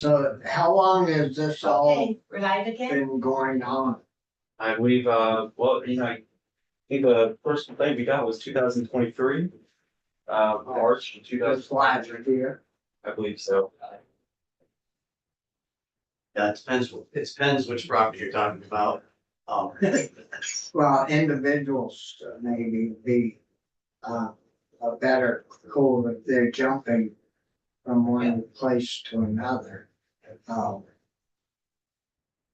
So how long has this all Okay, we're live again? been going on? I believe, I think the first complaint we got was 2023, March This last 2023, year? I believe so. Yeah, it depends which property you're talking about. Well, individuals maybe be a better code if they're jumping from one place to another. Um,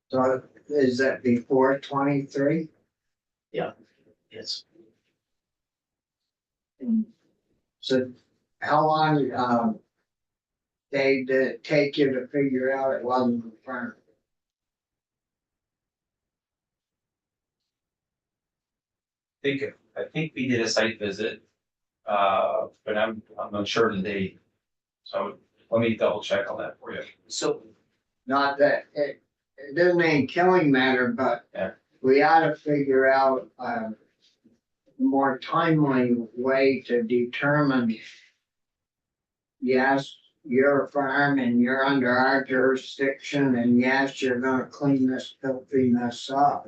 So is that before 23? It's, So how long did it take you to figure out it wasn't a farm? I think we did a site visit, but I'm not sure of the date. So let me double check on that for you. so, Not that it doesn't mean killing matter, but Yeah. we ought to figure out a more timely way to determine. Yes, you're a farm and you're under our jurisdiction, and yes, you're gonna clean this filthiness up.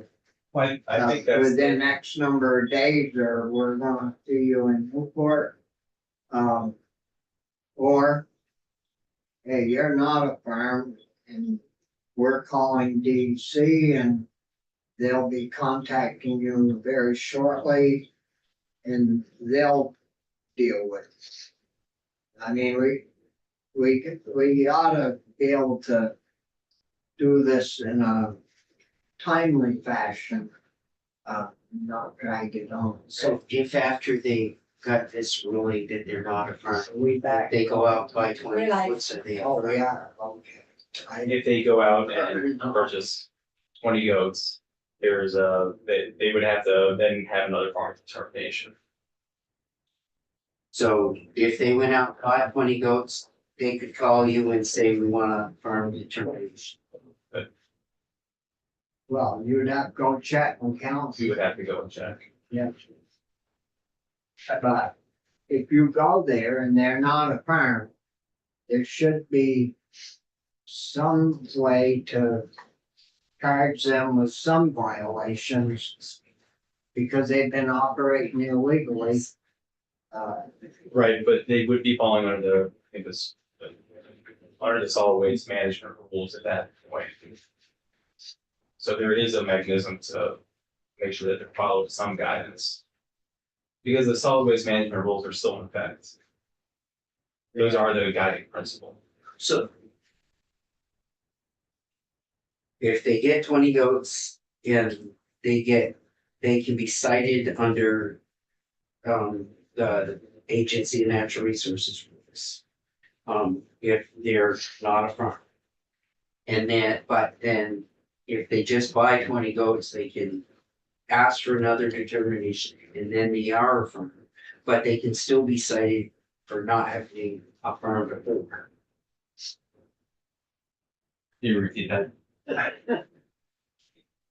Well, I think that's, Within X number of days, or we're gonna see you in Newport. Or, hey, you're not a farm and we're calling DC and they'll be contacting you very shortly and they'll deal with it. I mean, we ought to be able to do this in a timely fashion, not drag it on. so if after they got this ruling that they're not a farm, We back. they go out by 20 We're live. foot, they. Oh, yeah, okay. if they go out and purchase 20 goats, there's they would have to then have another farm determination. So if they went out, bought 20 goats, they could call you and say, we want a farm determination. Well, you'd have to go check and count. We would have to go and check. Yeah. But if you go there and they're not a farm, there should be some way to charge them with some violations because they've been operating illegally. Right, but they would be falling under the, I think this, under the solid waste management rules at that point. So there is a mechanism to make sure that they're followed some guidance. Because the solid waste management rules are still in effect. Those are the guiding principle. So if they get 20 goats and they can be cited under the Agency of Natural Resources rules. If they're not a farm. And then, but then if they just buy 20 goats, they can ask for another determination and then they are a farm. But they can still be cited for not having a farm before. Can you repeat that?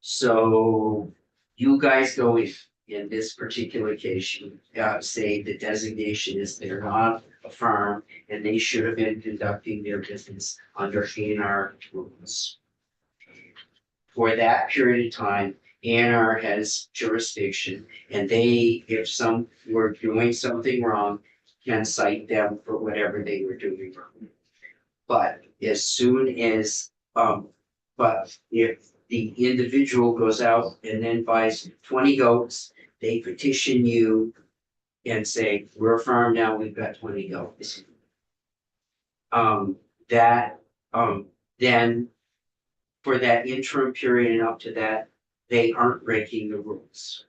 So you guys go with, in this particular case, you say the designation is they're not a farm and they should have been conducting their business under A&R rules. For that period of time, A&R has jurisdiction and they, if some were doing something wrong, can cite them for whatever they were doing wrong. But as soon as, but if the individual goes out and then buys 20 goats, they petition you and say, we're a farm now, we've got 20 goats. Then for that interim period and up to that, they aren't breaking the rules.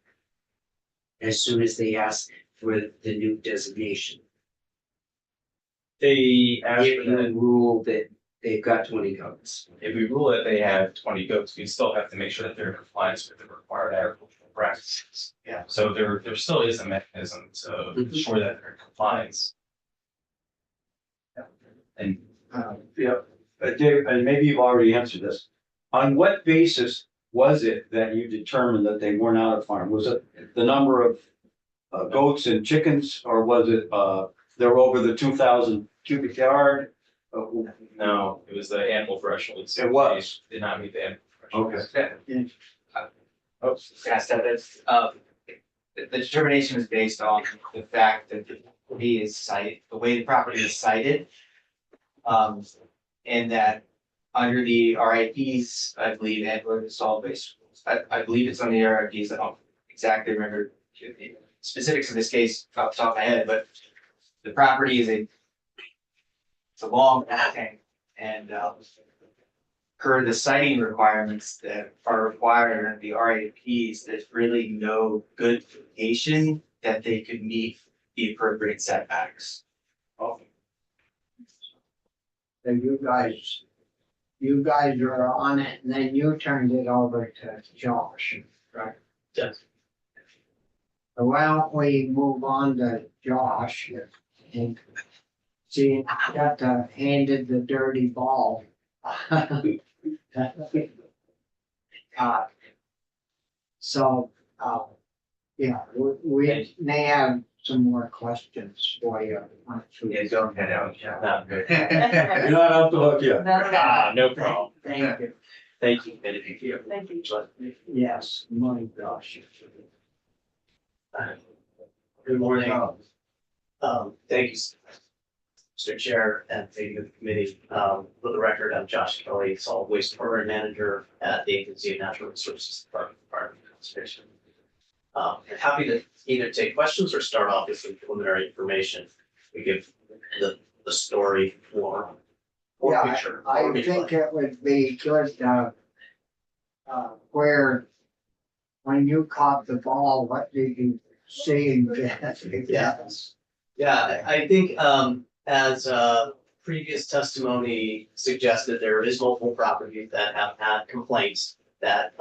As soon as they ask for the new designation. They ask If for that. you rule that they've got 20 goats. If we rule that they have 20 goats, we still have to make sure that they're in compliance with the required agricultural practices. Yeah. So there still is a mechanism to ensure that they're in compliance. And Yeah, Dave, and maybe you've already answered this. On what basis was it that you determined that they were not a farm? Was it the number of goats and chickens, or was it they're over the 2,000 cubic yard? No, it was the animal thresholds. It was. Did not meet the animal thresholds. Oh, yeah, so that's, the determination was based on the fact that the property is cited, the way the property is cited. And that under the RIPs, I believe, and or the solid waste rules, I believe it's on the RIPs, I don't exactly remember the specifics of this case off the top of my head, but the property is it's a long thing, and, per the citing requirements that are required under the RAPs, there's really no good indication that they could meet the appropriate setbacks. So you guys are on it, and then you turned it over to Josh, right? Yes. So why don't we move on to Josh and see, got handed the dirty ball. So, yeah, we may have some more questions for you. Yeah, go ahead, Alex. Not good. You're not off the hook yet. Ah, no problem. Thank you. Thank you. Thank you. Thank you. Yes, my gosh. Good morning. Thank you, Mr. Chair and thank you to the committee. For the record, I'm Josh Kelly, Solid Waste Program Manager at the Agency of Natural Resources Department of Conservation. I'm happy to either take questions or start off with some preliminary information. We give the story for Yeah, picture. I think it would be good, where, when you caught the ball, what did you see and get? Yes. Yeah, I think, as, previous testimony suggested, there is multiple properties that have had complaints that,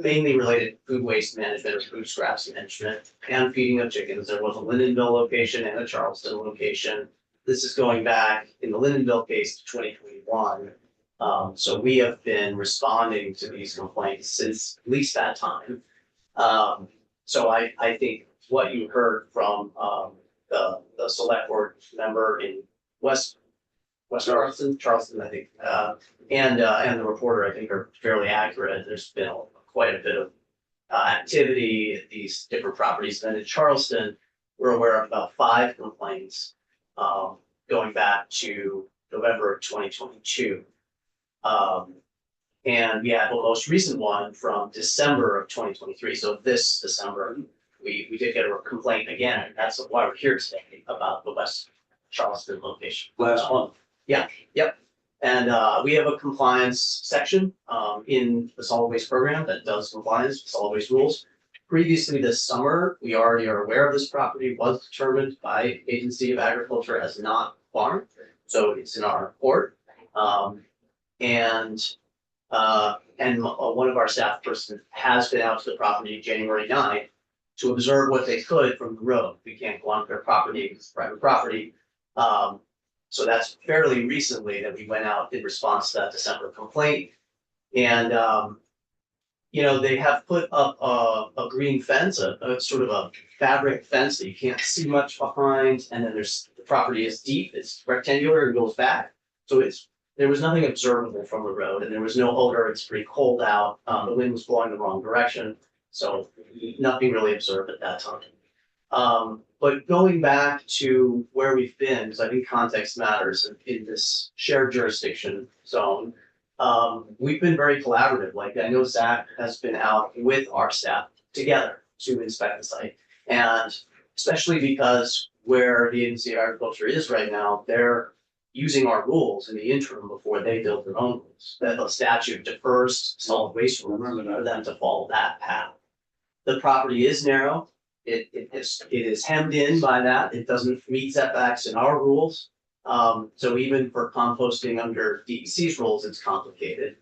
mainly related to food waste management or food scraps management and feeding of chickens. There was a Lindenville location and a Charleston location. This is going back in the Lindenville case to 2021. So we have been responding to these complaints since at least that time. So I think what you heard from the select board member in West Charleston, I think, and the reporter, I think, are fairly accurate. There's been quite a bit of activity at these different properties. And in Charleston, we're aware of about 5 complaints going back to November of 2022. And we had the most recent one from December of 2023. So this December, we did get a complaint again, and that's why we're here today about the West Charleston location. Last month. And we have a compliance section in the solid waste program that does compliance with solid waste rules. Previously this summer, we already are aware of this property was determined by Agency of Agriculture as not farm. So it's in our report. And one of our staff person has been out to the property January 9th to observe what they could from the road. We can't go on their property, it's private property. So that's fairly recently that we went out in response to that December complaint. And, they have put up a green fence, a sort of a fabric fence that you can't see much behind. And then the property is deep, it's rectangular and goes back. So there was nothing observable from the road and there was no odor. It's pretty cold out. The wind was blowing the wrong direction. So nothing really observed at that time. But going back to where we've been, because I think context matters in this shared jurisdiction zone, we've been very collaborative. Like I know Zach has been out with our staff together to inspect the site. And especially because where the Agency of Agriculture is right now, they're using our rules in the interim before they build their own rules. That the statute defers solid waste rules for them to follow that path. The property is narrow. It is hemmed in by that. It doesn't meet setbacks in our rules. So even for composting under DEC's rules, it's complicated.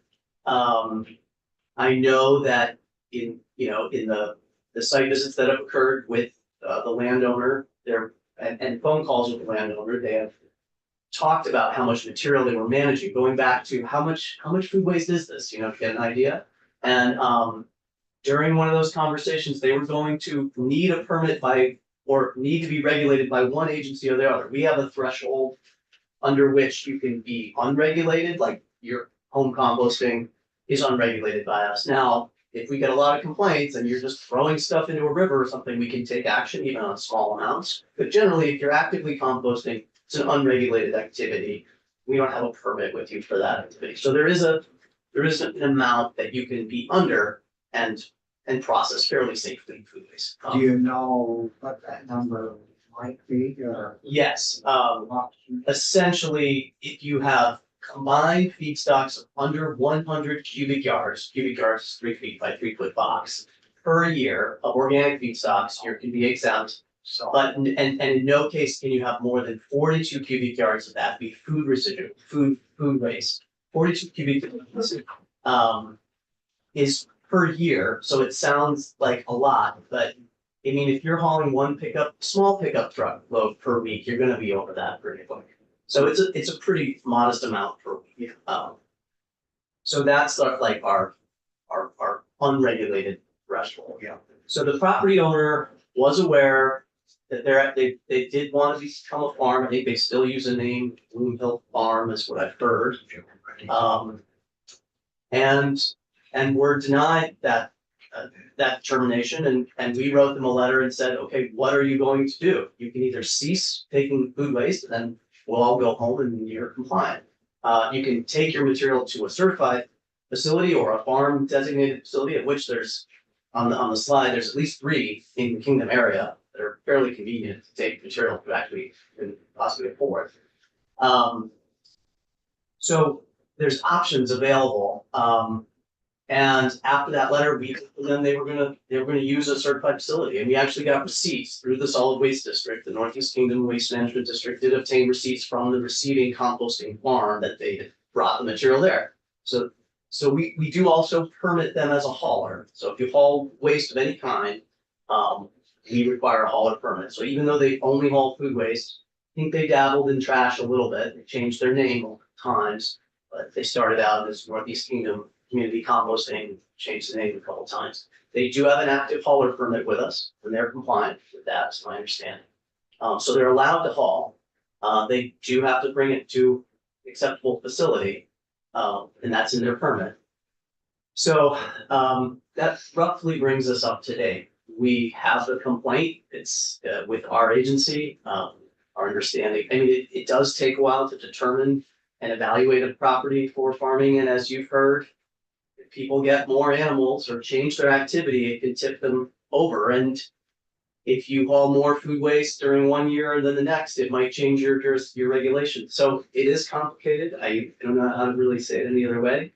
I know that in the site visits that have occurred with the landowner, and phone calls with the landowner, they have talked about how much material they were managing, going back to how much food waste is this, to get an idea. And during one of those conversations, they were going to need a permit or need to be regulated by one agency or the other. We have a threshold under which you can be unregulated, like your home composting is unregulated by us. Now, if we get a lot of complaints and you're just throwing stuff into a river or something, we can take action even on small amounts. But generally, if you're actively composting, it's an unregulated activity. We don't have a permit with you for that activity. So there is an amount that you can be under and process fairly safely food waste. Do you know what that number might be or? Yes, essentially, if you have combined feedstocks of under 100 cubic yards is 3 feet by 3 foot box per year of organic feedstocks, you can be exempt. But, and in no case can you have more than 42 cubic yards of that be food residue, food waste. 42 cubic yards, is per year, so it sounds like a lot, but I mean, if you're hauling one small pickup truck load per week, you're gonna be over that pretty quick. So it's a pretty modest amount per week. So that's like our unregulated threshold. Yeah. So the property owner was aware that they did want to become a farm. I think they still use the name Bloom Hill Farm is what I've heard. And were denied that determination, and we wrote them a letter and said, okay, what are you going to do? You can either cease taking food waste, and then we'll all go home and you're compliant. You can take your material to a certified facility or a farm designated facility, of which there's on the slide, there's at least 3 in the Kingdom area that are fairly convenient to take material to actually and possibly afford. So there's options available. And after that letter, then they were gonna use a certified facility, and we actually got receipts through the solid waste district. The Northeast Kingdom Waste Management District did obtain receipts from the receiving composting farm that they had brought the material there. So we do also permit them as a hauler. So if you haul waste of any kind, we require a hauler permit. So even though they only haul food waste, I think they dabbled in trash a little bit. They changed their name times, but they started out as Northeast Kingdom Community Composting, changed the name a couple times. They do have an active hauler permit with us, and they're compliant with that, is my understanding. So they're allowed to haul. They do have to bring it to acceptable facility, and that's in their permit. So that roughly brings us up to date. We have the complaint. It's with our agency. Our understanding, I mean, it does take a while to determine and evaluate a property for farming, and as you've heard, if people get more animals or change their activity, it can tip them over. And if you haul more food waste during one year than the next, it might change your regulation. So it is complicated. I don't know how to really say it any other way.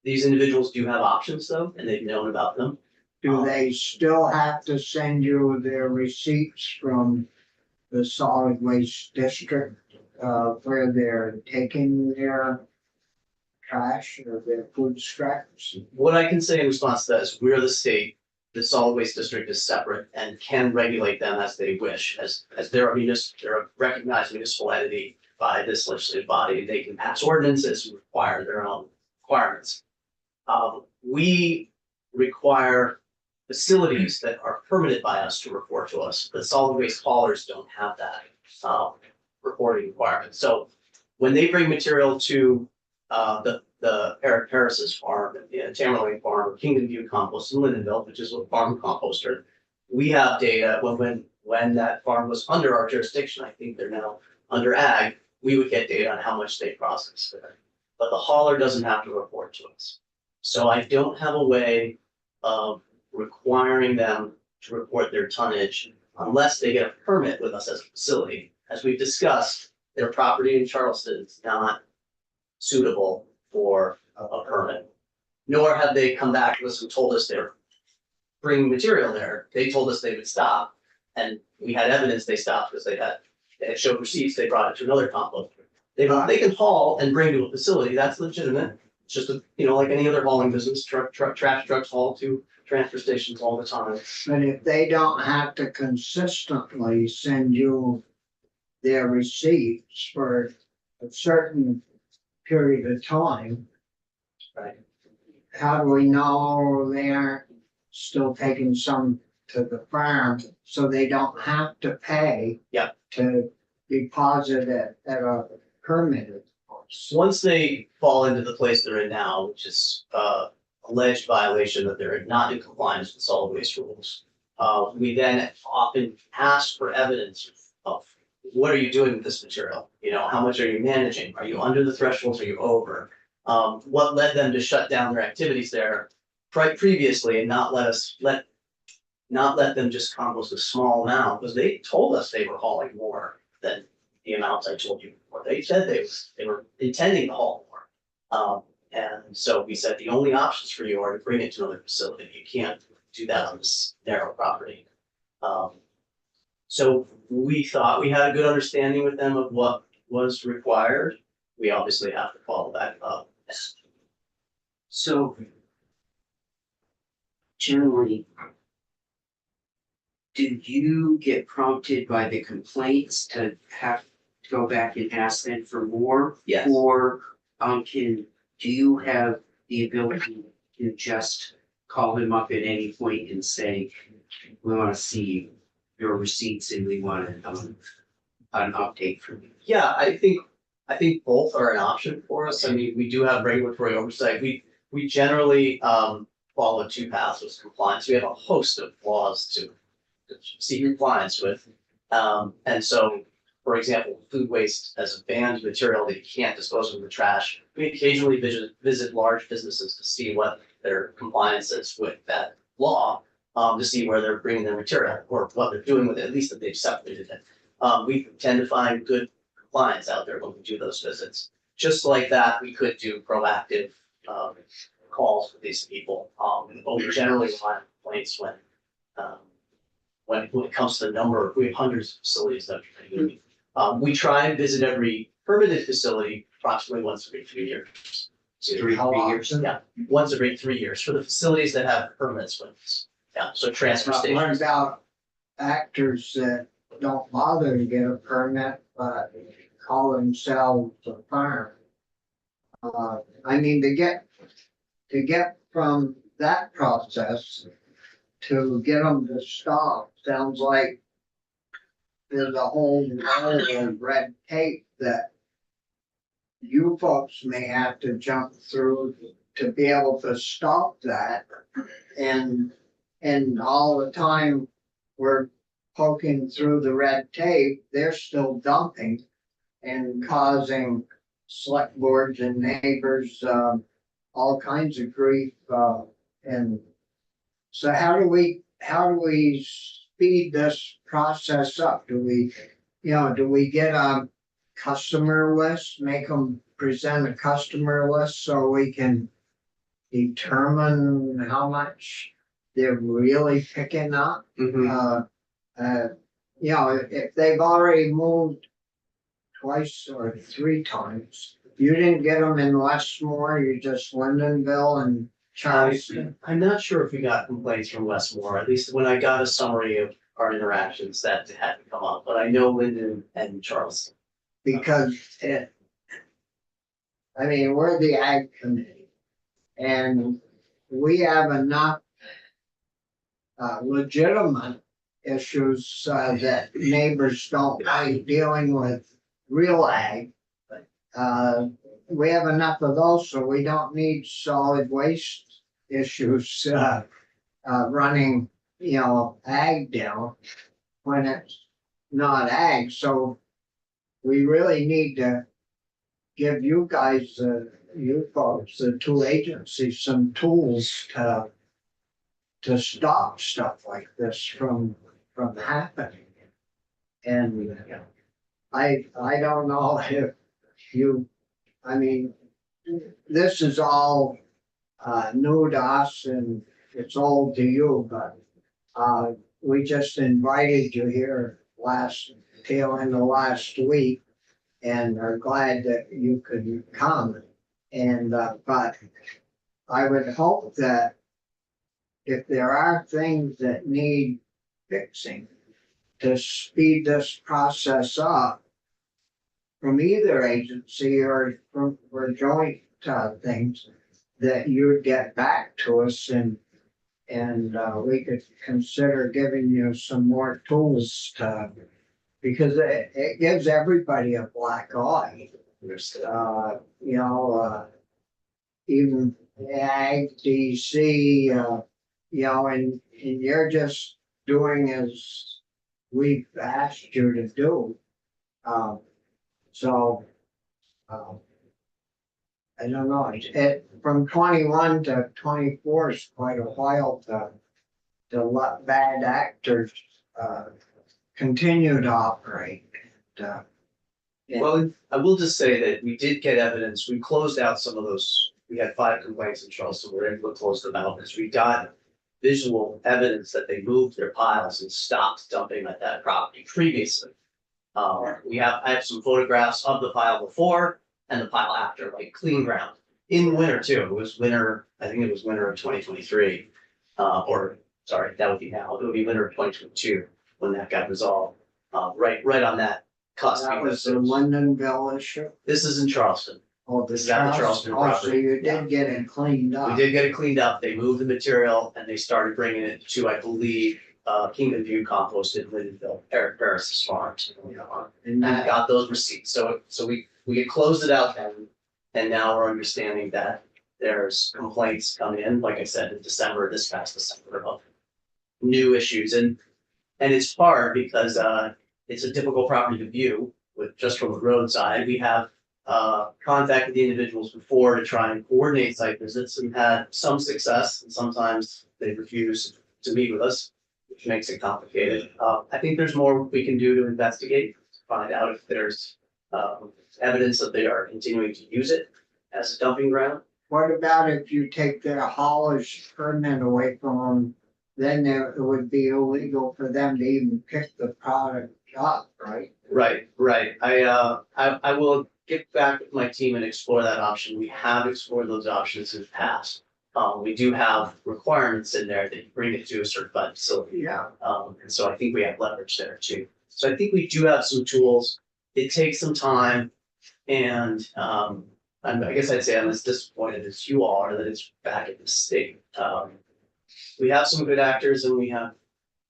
These individuals do have options though, and they've known about them. Do they still have to send you their receipts from the solid waste district, where they're taking their trash or their food scraps? What I can say in response to that is we're the state. The solid waste district is separate and can regulate them as they wish. As they're a recognized municipal entity by this legislative body, they can pass ordinances and require their own requirements. We require facilities that are permitted by us to report to us. The solid waste haulers don't have that reporting requirement. So when they bring material to the Eric Harris's farm, the Tamerlane farm, Kingdom View Compost in Lindenville, which is a farm composter, we have data when that farm was under our jurisdiction. I think they're now under ag. We would get data on how much they process there, but the hauler doesn't have to report to us. So I don't have a way of requiring them to report their tonnage unless they get a permit with us as a facility. As we've discussed, their property in Charleston is not suitable for a permit. Nor have they come back to us and told us they're bringing material there. They told us they would stop, and we had evidence they stopped because they had showed receipts. They brought it to another composter. They can haul and bring to a facility. That's legitimate. It's just like any other hauling business. Trash trucks haul to transfer stations all the time. But if they don't have to consistently send you their receipts for a certain period of time, Right. how do we know they aren't still taking some to the farm so they don't have to pay? Yep. To deposit it at a permitted. Once they fall into the place they're in now, which is alleged violation that they're not in compliance with solid waste rules. We then often ask for evidence of what are you doing with this material? You know, how much are you managing? Are you under the thresholds? Are you over? What led them to shut down their activities there previously and not let them just compost a small amount, because they told us they were hauling more than the amounts I told you before. They said they were intending to haul more. And so we said the only options for you are to bring it to another facility. You can't do that on this narrow property. So we thought we had a good understanding with them of what was required. We obviously have to follow that up. So generally, do you get prompted by the complaints to have to go back and ask them for more? Yes. Or do you have the ability to just call them up at any point and say, we want to see your receipts and we want an update from you? Yeah, I think both are an option for us. I mean, we do have regulatory oversight. We generally follow two paths with compliance. We have a host of laws to seek compliance with. And so, for example, food waste as a banned material that you can't dispose of in the trash. We occasionally visit large businesses to see what their compliance is with that law, to see where they're bringing their material or what they're doing with it, at least that they've separated it. We tend to find good compliance out there when we do those visits. Just like that, we could do proactive calls with these people. But we generally find complaints when it comes to the number, we have hundreds of facilities that are doing. We try and visit every permitted facility approximately once every 3 years. So Three years? Yeah, once every 3 years for the facilities that have permits with us. Yeah, so transfer What stations. about actors that don't bother to get a permit, but call themselves a farm? I mean, to get from that process to get them to stop, sounds like there's a whole world of red tape that you folks may have to jump through to be able to stop that. And all the time we're poking through the red tape, they're still dumping and causing select boards and neighbors all kinds of grief. And so how do we speed this process up? Do we get a customer list, make them present a customer list so we can determine how much they're really picking up? Mhm. If they've already moved twice or 3 times, you didn't get them in Westmore, you just Lindenville and Charleston. I'm not sure if we got complaints from Westmore, at least when I got a summary of our interactions that hadn't come up, but I know Linden and Charleston. Because we're the ag committee. And we have enough legitimate issues that neighbors don't like dealing with real ag. We have enough of those, so we don't need solid waste issues running, ag down when it's not ag. So we really need to give you guys, you folks, the 2 agencies, some tools to stop stuff like this from happening. And I don't know if this is all new to us and it's old to you, but we just invited you here tail end of last week and are glad that you could come. And but I would hope that if there are things that need fixing to speed this process up from either agency or for joint things, that you'd get back to us and we could consider giving you some more tools because it gives everybody a black eye you know, even Ag, DC, you know, and you're just doing as we've asked you to do. So, um, I don't know, from 21 to 24 is quite a while to let bad actors, continue to operate. Uh, Well, I will just say that we did get evidence, we closed out some of those, we had 5 complaints in Charleston, we were able to close them out, because we got visual evidence that they moved their piles and stopped dumping at that property previously. I have some photographs of the pile before and the pile after, like clean ground, in winter too, it was winter, I think it was winter of 2023. Or, sorry, that would be now, it would be winter of 2022 when that got resolved, right on that cusp. That was because the Lindenville issue. This is in Charleston. Oh, This is at the Charleston Oh, so property. you did get it cleaned up. We did get it cleaned up. They moved the material and they started bringing it to, I believe, Kingdom View Compost in Lindenville, Eric Barris's farm. And And I that, got those receipts. So we had closed it out then. And now we're understanding that there's complaints coming in, like I said, in December, this past December, of new issues. And it's hard because it's a difficult property to view with just from the roadside. We have contacted the individuals before to try and coordinate site visits and had some success, and sometimes they refuse to meet with us, which makes it complicated. I think there's more we can do to investigate, to find out if there's evidence that they are continuing to use it as a dumping ground. what about if you take their haulage permit away from them? Then it would be illegal for them to even pick the product up, right? Right. I will get back with my team and explore that option. We have explored those options in the past. We do have requirements in there that you bring it to a certified facility. Yeah. And so I think we have leverage there too. So I think we do have some tools. It takes some time. And I guess I'd say I'm as disappointed as you all are that it's back at the state. We have some good actors and we have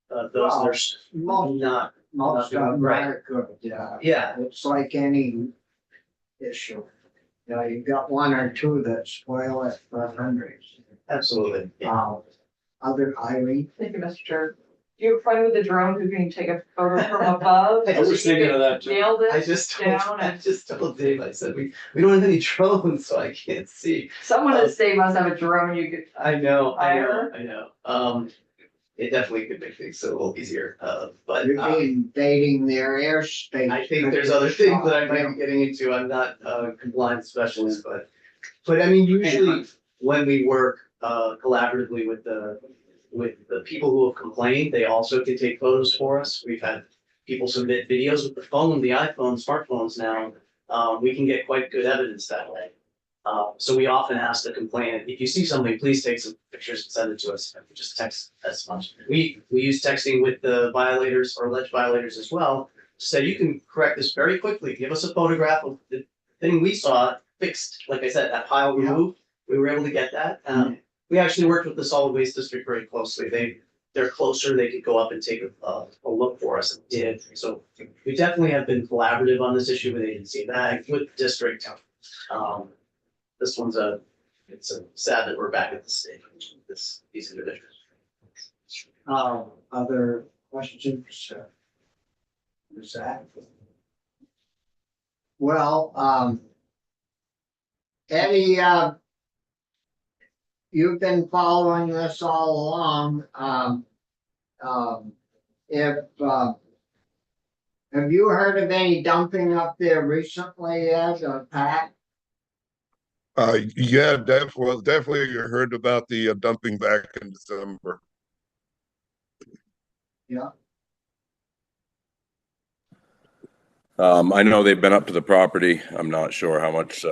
those that are Most, not, most of them Right. are good. yeah, It's like any issue. You know, you've got one or two that spoil it for hundreds. absolutely. Yeah. Other Irene, Thank you, Mr. Chair. Do you have a friend with a drone who can take a photo from above? I was thinking of that too. Nailed I it just told, down I and just told Dave, I said, we don't have any drones, so I can't see. someone at the state must have a drone you could, I know. It definitely could make things a little easier, but you're invading their airspace. I think there's other things that I might be getting into. I'm not a compliance specialist, but I mean, usually when we work collaboratively with the people who have complained, they also can take photos for us. We've had people submit videos with the phone, the iPhone, smartphones now. We can get quite good evidence that way. So we often ask the complainant, if you see something, please take some pictures and send it to us. Just text as much. We use texting with the violators or alleged violators as well. So you can correct this very quickly. Give us a photograph of the thing we saw fixed. Like I said, that pile removed, we were able to get that. We actually worked with the solid waste district very closely. They're closer. They could go up and take a look for us and did. So we definitely have been collaborative on this issue with agency and ag, with district. This one's it's sad that we're back at the state, these individuals. Other questions? Is that? Well, Eddie, you've been following this all along. Have you heard of any dumping up there recently, Ed, or Pat? Yeah, definitely you heard about the dumping back in December. Yeah. I know they've been up to the property. I'm not sure how much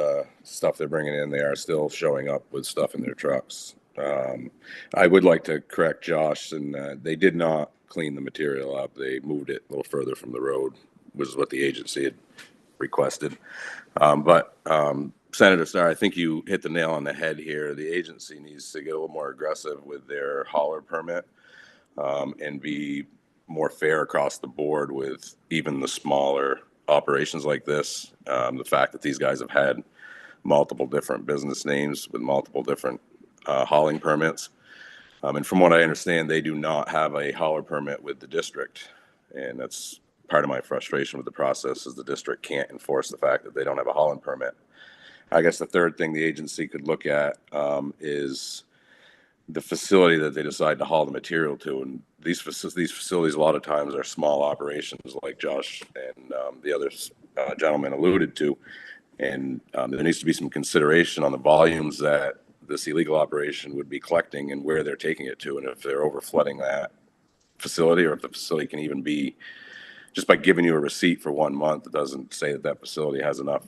stuff they're bringing in. They are still showing up with stuff in their trucks. I would like to correct Josh, and they did not clean the material up. They moved it a little further from the road, which is what the agency had requested. But Senator Starr, I think you hit the nail on the head here. The agency needs to get a little more aggressive with their hauler permit and be more fair across the board with even the smaller operations like this. The fact that these guys have had multiple different business names with multiple different hauling permits. And from what I understand, they do not have a hauler permit with the district. And that's part of my frustration with the process is the district can't enforce the fact that they don't have a hauling permit. I guess the third thing the agency could look at is the facility that they decide to haul the material to. And these facilities a lot of times are small operations like Josh and the other gentleman alluded to. And there needs to be some consideration on the volumes that this illegal operation would be collecting and where they're taking it to. And if they're over flooding that facility, or if the facility can even be, just by giving you a receipt for 1 month, it doesn't say that that facility has enough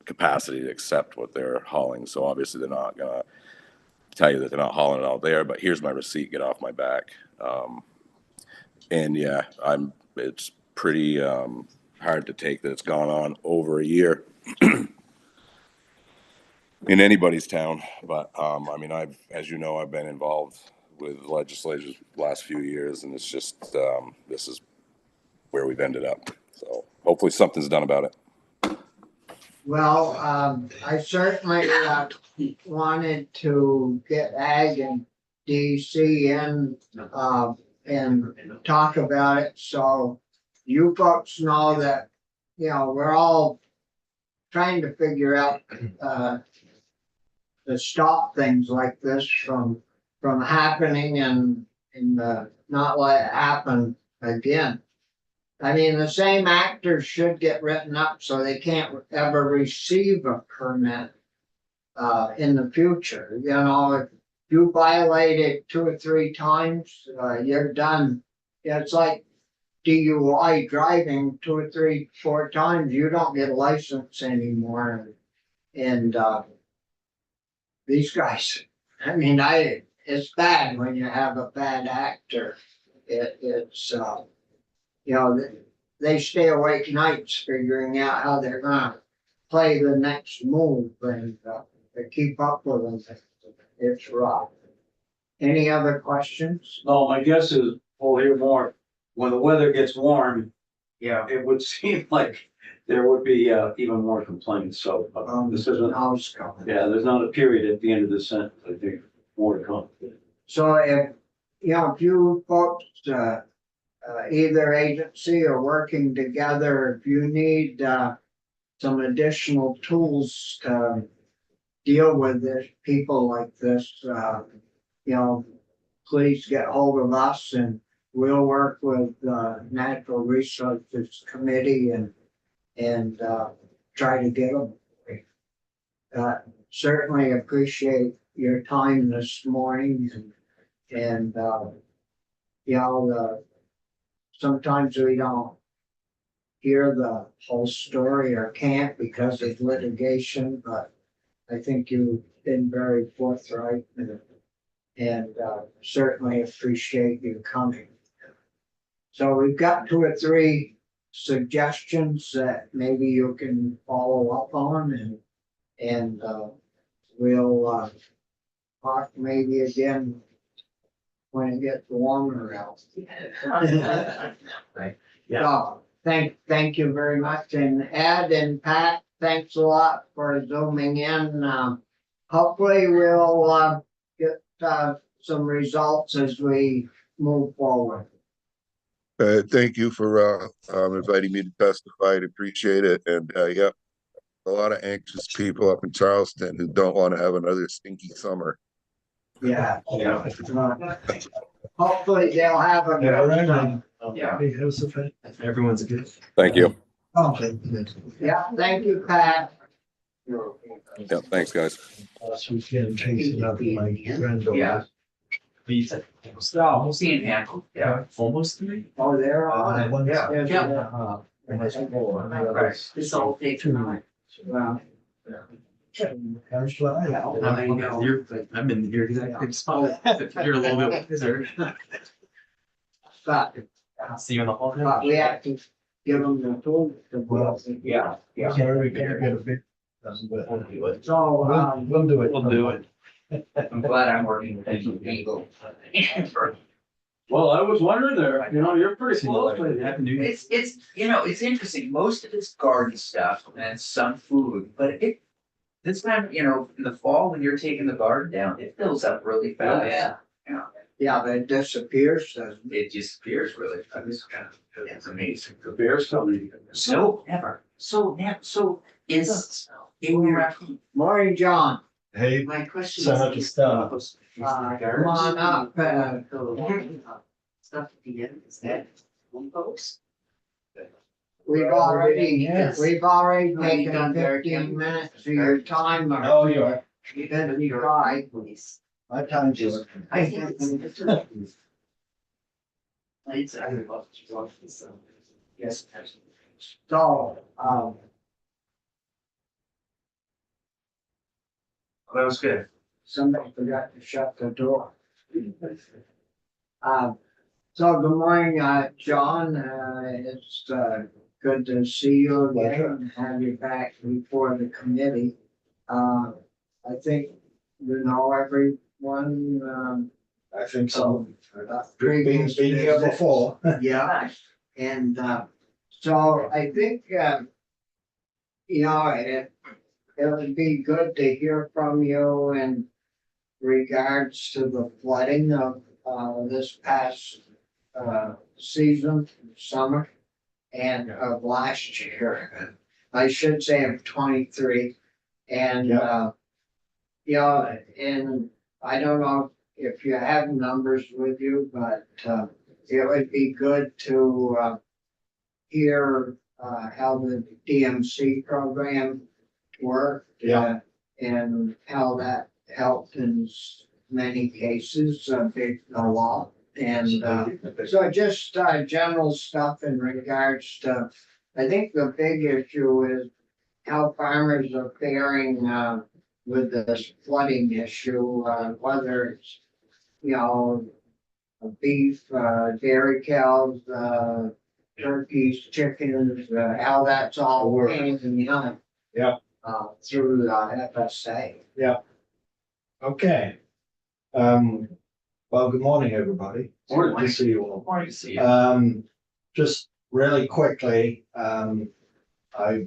capacity to accept what they're hauling. So obviously they're not gonna tell you that they're not hauling it out there, but here's my receipt, get off my back. And yeah, it's pretty hard to take that it's gone on over a year in anybody's town. But I mean, as you know, I've been involved with legislatures the last few years, and it's just this is where we've ended up. So hopefully something's done about it. Well, I certainly wanted to get Ag and DC in and talk about it, so you folks know that, you know, we're all trying to figure out to stop things like this from happening and not let it happen again. I mean, the same actors should get written up so they can't ever receive a permit in the future. You know, if you violate it 2 or 3 times, you're done. It's like DUI driving 2 or 3, 4 times, you don't get a license anymore. And these guys, I mean, it's bad when you have a bad actor. It's you know, they stay awake nights figuring out how they're gonna play the next move and to keep up with them. It's rough. Any other questions? No, my guess is we'll hear more when the weather gets warm. Yeah. It would seem like there would be even more complaints. So this isn't. House coming. Yeah, there's not a period at the end of the sentence. I think more to come. So if, you know, if you folks, either agency or working together, if you need some additional tools to deal with this, people like this, you know, please get hold of us and we'll work with Natural Resources Committee and try to get them. Certainly appreciate your time this morning and you know, sometimes we don't hear the whole story or can't because of litigation, but I think you've been very forthright and certainly appreciate you coming. So we've got 2 or 3 suggestions that maybe you can follow up on and we'll talk maybe again when it gets warmer out. So, thank you very much. And Ed and Pat, thanks a lot for zooming in. Hopefully we'll get some results as we move forward. Thank you for inviting me to testify. I appreciate it. And yeah, a lot of anxious people up in Charleston who don't want to have another stinky summer. Yeah. Hopefully they'll have a good time. Yeah. Everyone's good. Thank you. Yeah, thank you, Pat. Yeah, thanks, guys. Yeah. We'll see in hand. Yeah. Almost 3. Oh, they're on. Yeah. This all takes time. Well, I'm in your exact same spot. You're a little bit wiser. but See you in the hall. we have to give them the tools to build. Yeah. Sorry, we can't get a big. So, We'll do it. We'll do it. I'm glad I'm working with you people. Well, I was wondering there, you know, you're pretty close. It's, you know, it's interesting, most of it's garden stuff and some food, but this time, you know, in the fall, when you're taking the garden down, it fills up really fast. Yeah. Yeah, but it disappears, doesn't it? It disappears really fast. It's amazing. The bear's coming. So is in your, Morning, John. Hey, my question Senator is. Star. Come on up, Stuff at the end, is that compost? we've already Yes. taken done very 15 good. minutes of your time. Oh, you're, Then you try. Please. my time's yours. I think it's. It's, I love this, yes. So, That was good. somebody forgot to shut the door. So good morning, John. It's, good to see you again and have you back before the committee. I think you know everyone, I think so. previous. Been here before. Yeah, and, so I think, you know, it would be good to hear from you in regards to the flooding of, this past, season, summer, and of last year. I should say of 23, and, you know, and I don't know if you have numbers with you, but, it would be good to, hear, how the DMC program worked. Yeah. And how that helped in many cases, a lot. And, so just, general stuff in regards to, I think the big issue is how farmers are faring, with this flooding issue, whether it's, you know, beef, dairy cows, turkeys, chickens, how that's all working, you know. Yeah. Through the FSA. Okay. Well, good morning, everybody. Morning. Good to see you all. Morning to see you. Just really quickly, I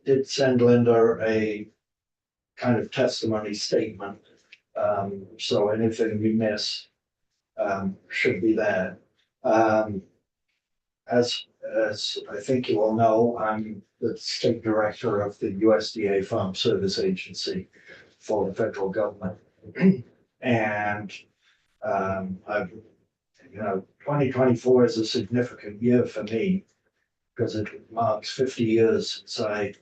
did send Linda a kind of testimony statement. So anything we miss, should be there. As I think you all know, I'm the state director of the USDA Farm Service Agency for the federal government. And, I've, you know, 2024 is a significant year for me because it marks 50 years since I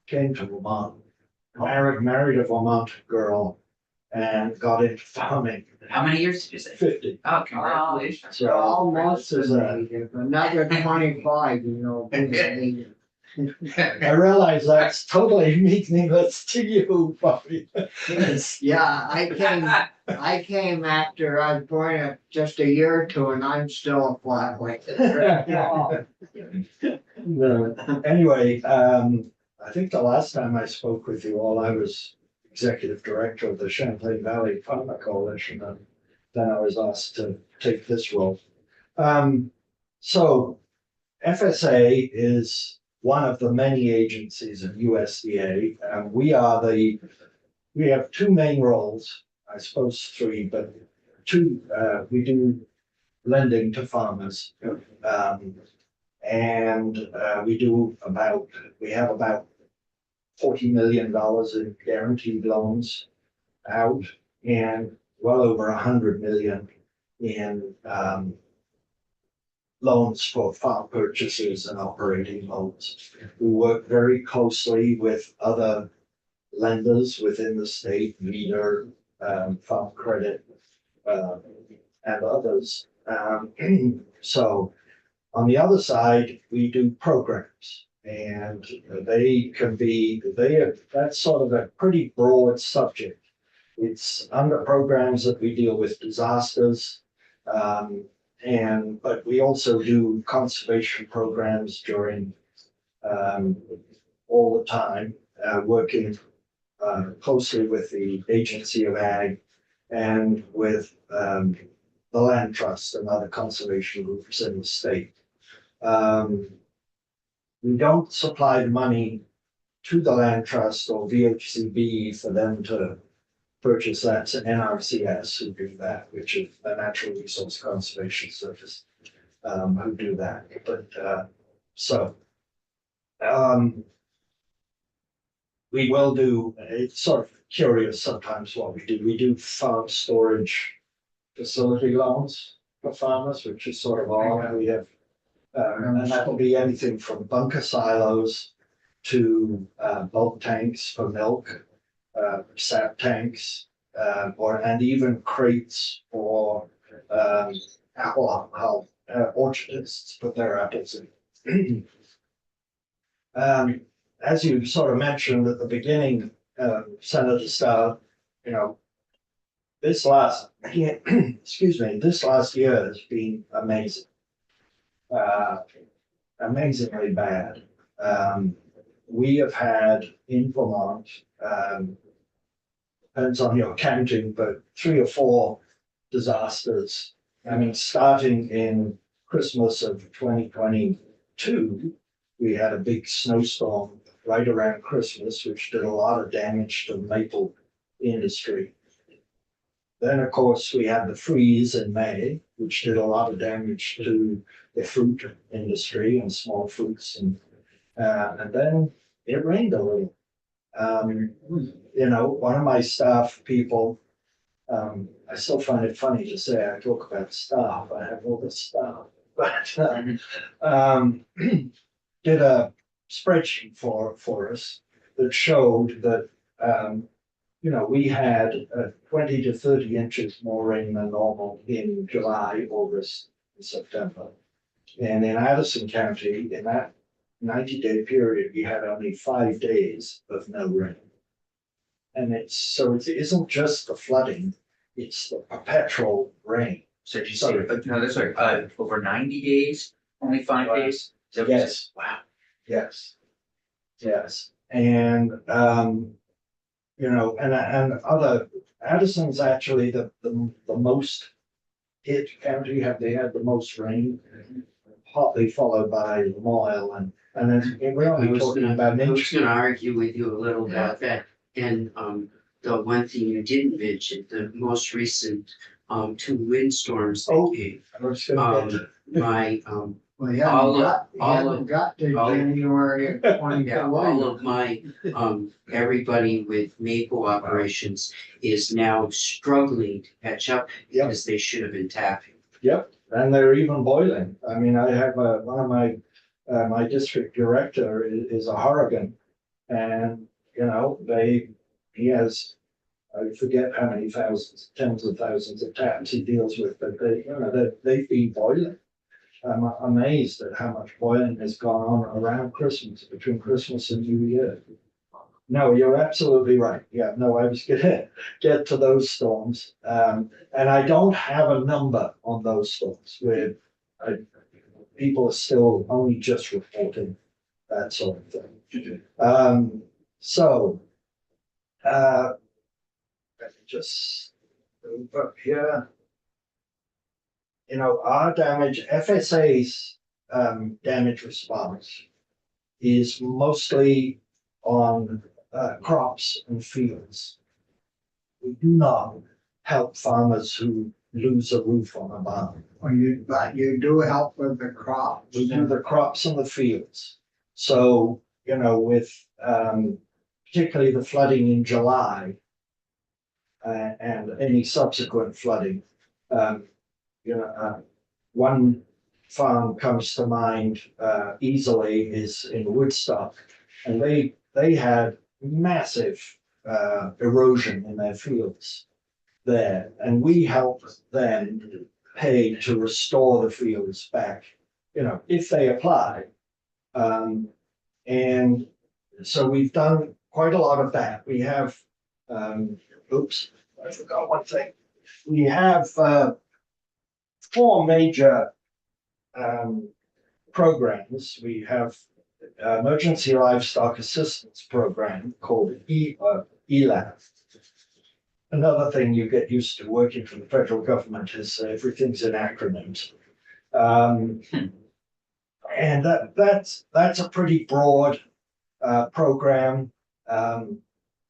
came to Vermont. Married a Vermont girl and got into farming. How many years did you say? 50. Oh, congratulations. So Almost this as is another 25, you know. I realize that's totally meaningless to you, Bobby. Yeah, I came after I was born just a year or two and I'm still a flatweight. No. Anyway, I think the last time I spoke with you all, I was executive director of the Champlain Valley Farmer Coalition, and then I was asked to take this role. So FSA is one of the many agencies of USDA, and we have two main roles, I suppose three, but two, we do lending to farmers. And we have about $40 million in guaranteed loans out and well over 100 million in loans for farm purchases and operating loans. We work very closely with other lenders within the state, Meter, Farm Credit, and others. So on the other side, we do programs, and that's sort of a pretty broad subject. It's under programs that we deal with disasters, but we also do conservation programs during all the time, working closely with the Agency of Ag and with the land trust and other conservation groups in the state. We don't supply the money to the land trust or VHCB for them to purchase that. It's NRCS who do that, which is the Natural Resource Conservation Service, who do that. But, we will do, it's sort of curious sometimes what we do. We do farm storage facility loans for farmers, which is sort of all we have. And that will be anything from bunker silos to bulk tanks for milk, sap tanks, and even crates for apple orchardists put their apples in. As you sort of mentioned at the beginning, Senator Starr, you know, this last year, excuse me, this last year has been amazing. Amazingly bad. We have had in Vermont, depends on your counting, but 3 or 4 disasters. I mean, starting in Christmas of 2022, we had a big snowstorm right around Christmas, which did a lot of damage to the maple industry. Then, of course, we had the freeze in May, which did a lot of damage to the fruit industry and small fruits. And then it rained a little. You know, one of my staff people, I still find it funny to say I talk about staff. I have all this staff, but did a spreadsheet for us that showed that you know, we had 20 to 30 inches more rain than normal in July, August, and September. And in Addison County, in that 90-day period, we had only 5 days of no rain. And it isn't just the flooding, it's the perpetual rain. So did you say, no, that's right, over 90 days, only 5 days? Is that what you said? Yes. Wow. Yes. And, you know, and other, Addison's actually the most hit county, they had the most rain, hotly followed by Lamoille, and then we're only talking about an I was inch. gonna argue with you a little about that, and the one thing you didn't mention, the most recent 2 windstorms Oh, that came. I was gonna get My Well, you All haven't of- got to all of- January of Yeah, 24. all of my, everybody with maple operations is now struggling to catch up Yep. because they should have been tapping. Yep, and they're even boiling. I mean, I have one of my, my district director is a Horrigan. And, you know, he has, I forget how many thousands, tens of thousands of taps he deals with, but they've been boiling. I'm amazed at how much boiling has gone on around Christmas, between Christmas and New Year. No, you're absolutely right. Yeah, no, I was gonna get to those storms. And I don't have a number on those storms where people are still only just reporting that sort of thing. So, let me just move up here. You know, our damage, FSA's damage response is mostly on crops and fields. We do not help farmers who lose a roof on a barn. But you do help with the crops. We do the crops and the fields. So, you know, with particularly the flooding in July and any subsequent flooding, you know, one farm comes to mind easily is in Woodstock, and they had massive erosion in their fields there, and we helped them pay to restore the fields back, you know, if they apply. And so we've done quite a lot of that. We have, oops, I forgot one thing. We have 4 major programs. We have Emergency Livestock Assistance Program called ELAF. another thing you get used to working for the federal government is everything's in acronyms. Um, and that's a pretty broad program.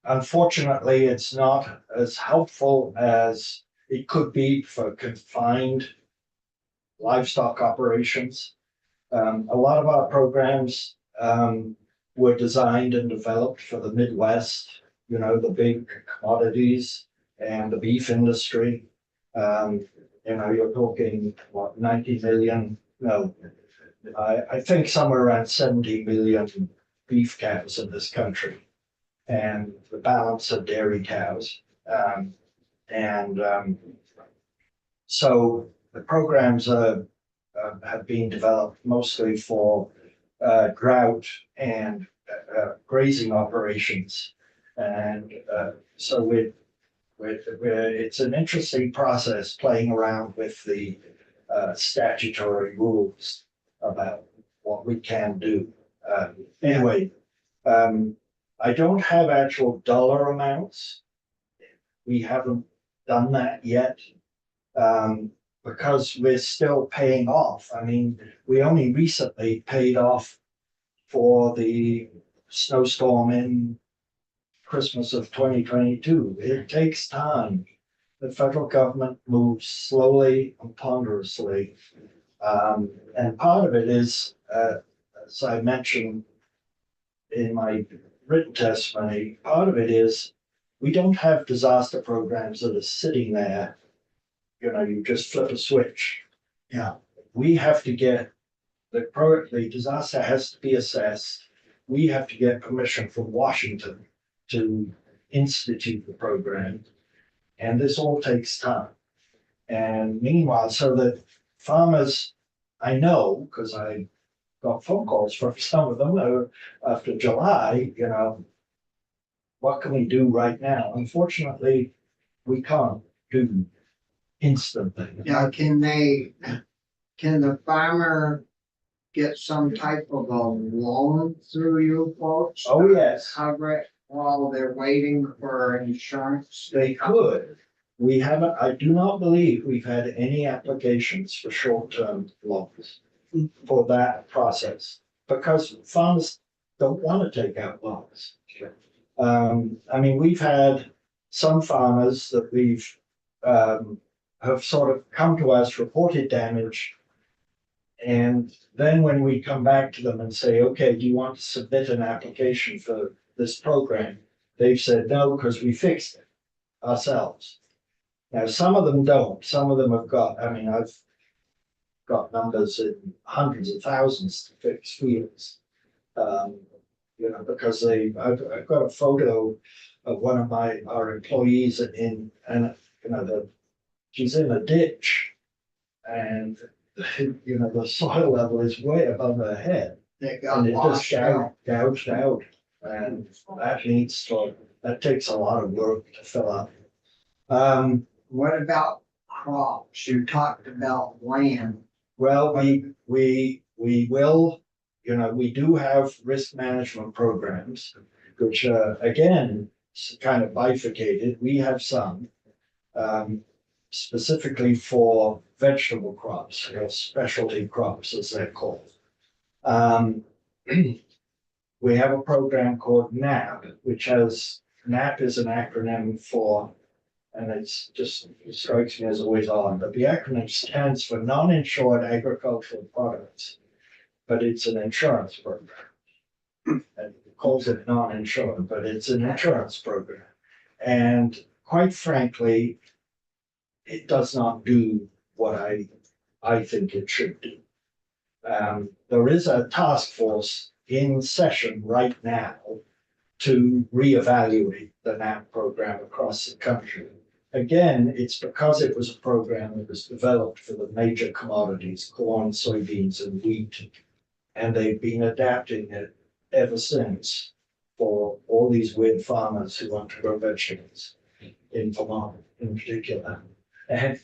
Unfortunately, it's not as helpful as it could be for confined livestock operations. A lot of our programs were designed and developed for the Midwest, you know, the big commodities and the beef industry. You know, you're talking, what, 90 million? No, I think somewhere around 70 million beef cows in this country. And the balance of dairy cows. So the programs have been developed mostly for drought and grazing operations. And so it's an interesting process playing around with the statutory rules about what we can do. Anyway, I don't have actual dollar amounts. We haven't done that yet because we're still paying off. I mean, we only recently paid off for the snowstorm in Christmas of 2022. It takes time. The federal government moves slowly and ponderously. And part of it is, as I mentioned in my written testimony, part of it is we don't have disaster programs that are sitting there. You know, you just flip a switch. Yeah. We have to get the disaster has to be assessed. We have to get permission from Washington to institute the program. And this all takes time. And meanwhile, so that farmers, I know, because I got phone calls from some of them after July, you know, what can we do right now? Unfortunately, we can't do instantly. Now, can the farmer get some type of a loan through you folks? Oh, yes. Cover it while they're waiting for insurance? They could. We haven't, I do not believe we've had any applications for short-term loans for that process because farmers don't want to take out loans. I mean, we've had some farmers that we've have sort of come to us, reported damage. And then when we come back to them and say, okay, do you want to submit an application for this program? They've said no, because we fixed it ourselves. Now, some of them don't. Some of them have got, I mean, I've got numbers in hundreds of thousands to fix fields. You know, because I've got a photo of one of our employees and you know, she's in a ditch and, you know, the soil level is way above her head. They got And it just washed out. gouged out. And that takes a lot of work to fill up. What about crops? You talked about land. Well, we will, you know, we do have risk management programs, which again, kind of bifurcated. We have some specifically for vegetable crops, or specialty crops as they're called. We have a program called NAP, which has, NAP is an acronym for, and it strikes me as always odd, but the acronym stands for non-insured agricultural products, but it's an insurance program. And it calls it non-insured, but it's an insurance program. And quite frankly, it does not do what I think it should do. There is a task force in session right now to reevaluate the NAP program across the country. Again, it's because it was a program that was developed for the major commodities, corn, soybeans, and wheat. And they've been adapting it ever since for all these weird farmers who want to grow vegetables in Vermont in particular. And,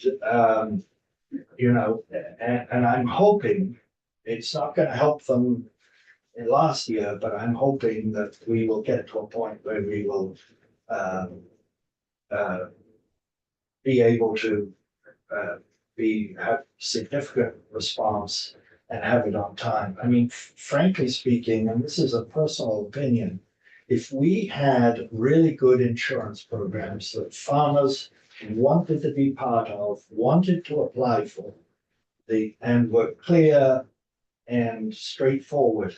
you know, and I'm hoping it's not going to help them in last year, but I'm hoping that we will get to a point where we will be able to have significant response and have it on time. I mean, frankly speaking, and this is a personal opinion, if we had really good insurance programs that farmers wanted to be part of, wanted to apply for, and were clear and straightforward,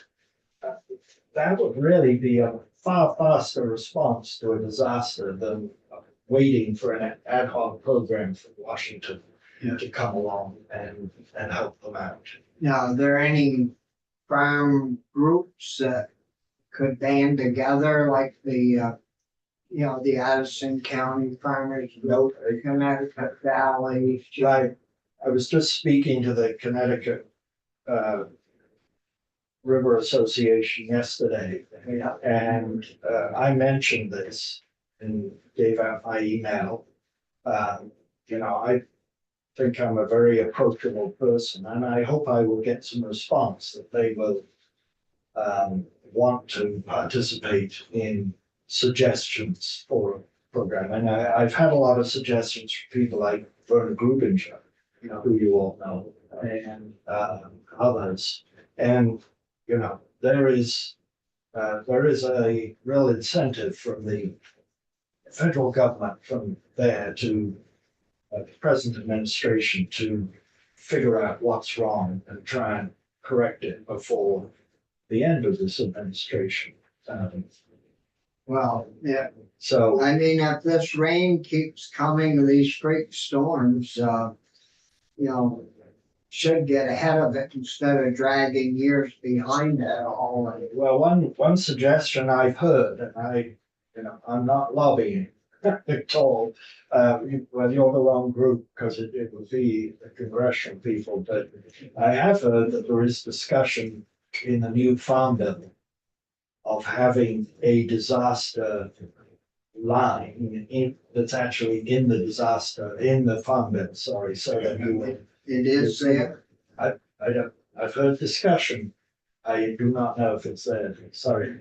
that would really be a far faster response to a disaster than waiting for an ad hoc program from Washington to come along and help them out. Now, are there any farm groups that could band together like the, the Addison County Farmers, Connecticut Valley? I was just speaking to the Connecticut River Association yesterday, and I mentioned this and gave out my email. I think I'm a very approachable person, and I hope I will get some response that they will want to participate in suggestions for a program. And I've had a lot of suggestions from people like Werner Grubinger, who you all know, and others. And there is a real incentive from the federal government from there to the present administration to figure out what's wrong and try and correct it before the end of this administration. Well, yeah, So I mean, if this rain keeps coming, these freak storms, should get ahead of it instead of dragging years behind it all. well, one suggestion I've heard, and I'm not lobbying at all. Well, you're the wrong group because it would be the congressional people, but I have heard that there is discussion in the new farm bill of having a disaster line that's actually in the farm bill, sorry, so that you would. It is there. I've heard discussion. I do not know if it's there, sorry.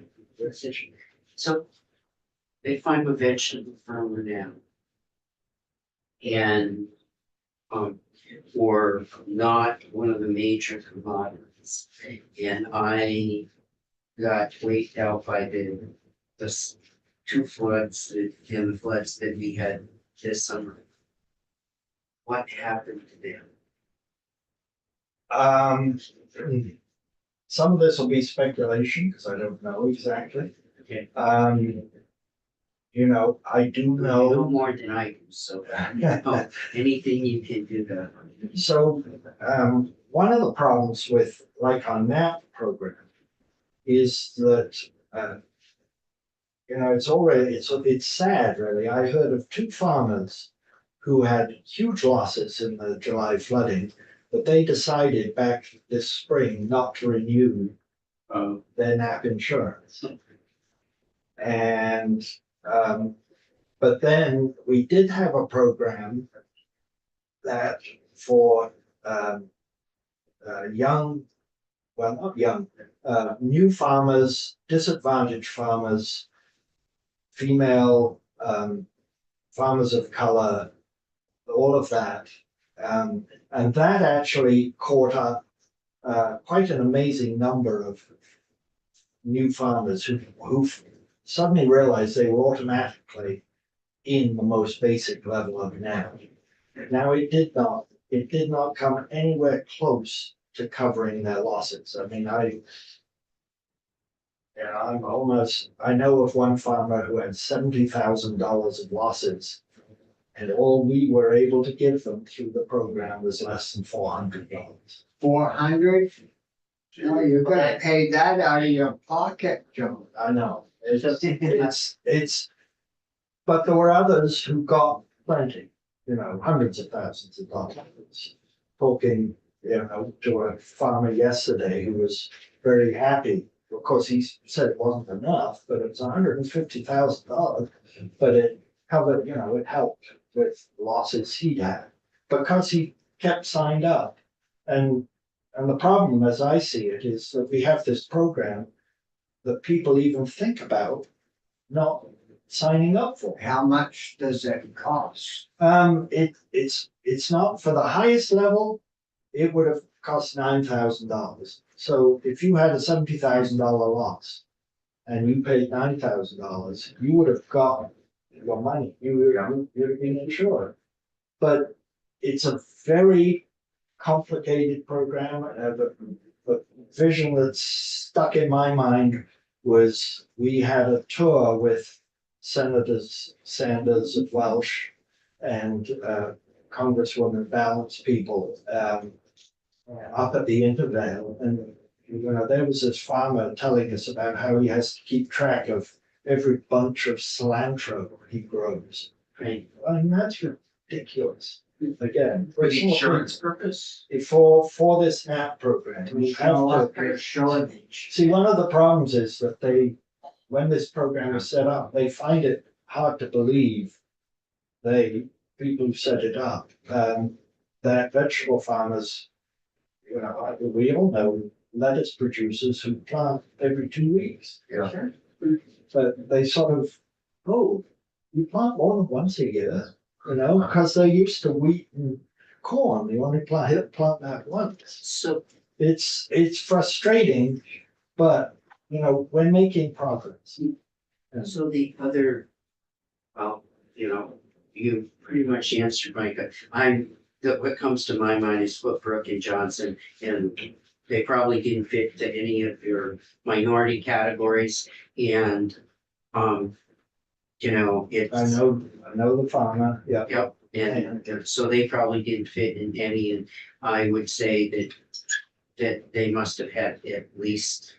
So if I'm a vegetable farmer now and or not one of the major commodities, and I got wiped out by the two floods and the floods that we had this summer. What happened to them? Some of this will be speculation because I don't know exactly. Okay. I do You know know. more than I do, so anything you can do to. So, one of the problems with, like our NAP program, is that, it's sad really. I heard of two farmers who had huge losses in the July flooding, but they decided back this spring not to renew their NAP insurance. And, but then we did have a program that for new farmers, disadvantaged farmers, female farmers of color, all of that. And that actually caught up quite an amazing number of new farmers who suddenly realized they were automatically in the most basic level of NAP. Now it did not come anywhere close to covering their losses. I mean, I know of one farmer who had $70,000 of losses, and all we were able to give them through the program was less than $400. 400? No, you're gonna pay that out of your pocket, Joe. I know, but there were others who got plenty, hundreds of thousands of dollars. Talking, to a farmer yesterday who was very happy. Of course, he said it wasn't enough, but it was $150,000. But it covered, it helped with losses he'd had because he kept signed up. And the problem, as I see it, is that we have this program that people even think about not signing up for. How much does it cost? It's not for the highest level, it would have cost $9,000. So if you had a $70,000 loss and you paid $9,000, you would have got your money, you'd have been insured. But it's a very complicated program. The vision that's stuck in my mind was we had a tour with Senators Sanders of Welsh and Congresswoman Balance people up at the Intervale. And, there was this farmer telling us about how he has to keep track of every bunch of cilantro he grows. Right. I mean, that's ridiculous. Again, For the insurance purpose? for this MAP program, To we show have up to. their shortage. See, one of the problems is that when this program was set up, they find it hard to believe, people who set it up, that vegetable farmers, we all know lettuce producers who plant every 2 weeks. Yeah. But they sort of, oh, you plant more than once a year, because they're used to wheat and corn. You only plant that once. So, It's frustrating, but we're making progress. so the other, well, you pretty much answered what comes to my mind is Footbrook and Johnson, and they probably didn't fit to any of your minority categories, and, it's. I know the farmer, yeah. Yep, and so they probably didn't fit in any, and I would say that they must have had at least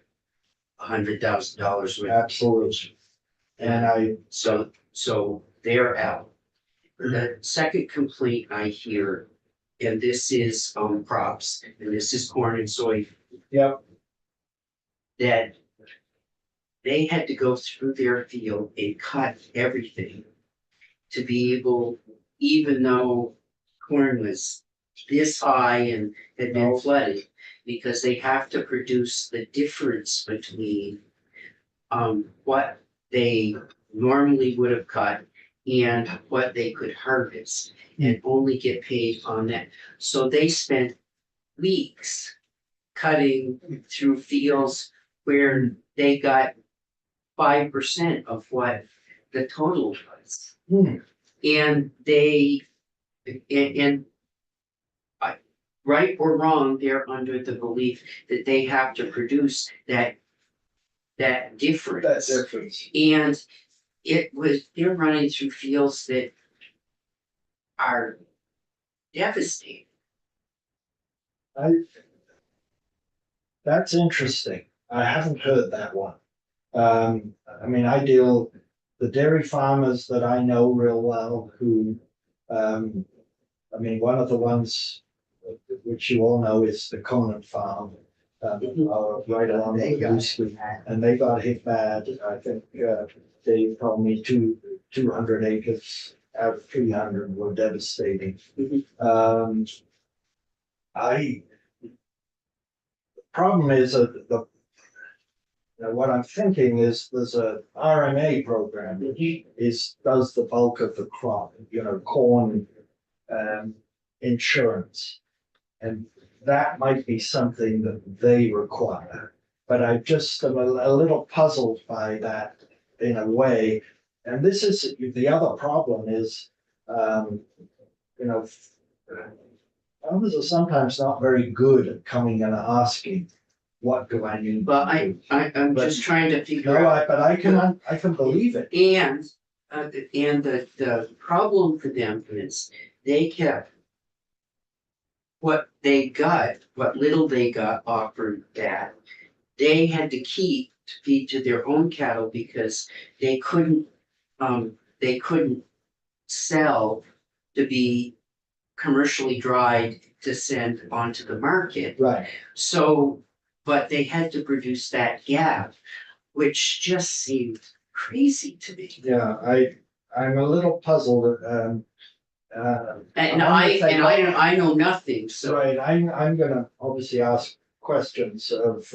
$100,000 worth. Absolutely. And So they're out. The second complaint I hear, and this is crops, and this is corn and soy, yep, that they had to go through their field and cut everything to be able, even though corn was this high and had been flooded, because they have to produce the difference between what they normally would have cut and what they could harvest and only get paid on that. So they spent weeks cutting through fields where they got 5% of what the total was. And right or wrong, they're under the belief that they have to produce that difference. that difference. And they're running through fields that are devastating. That's interesting. I haven't heard that one. The dairy farmers that I know real well who, one of the ones which you all know is the Conant farm. Right along They the got Blue Street, and they got hit bad. I think they told me 200 acres out of 300 were devastating. The problem is what I'm thinking is there's a RMA program that does the bulk of the crop, corn insurance. And that might be something that they require. But I just am a little puzzled by that in a way. And this is the other problem is, farmers are sometimes not very good at coming and asking, what do I need? But I'm just trying to figure out. But I can believe it. And the problem for them is they kept what little they got offered that they had to keep to feed to their own cattle because they couldn't sell to be commercially dried to send onto the market. Right. So, but they had to produce that gap, which just seemed crazy to me. Yeah, I'm a little puzzled. And I know nothing, so. Right, I'm gonna obviously ask questions of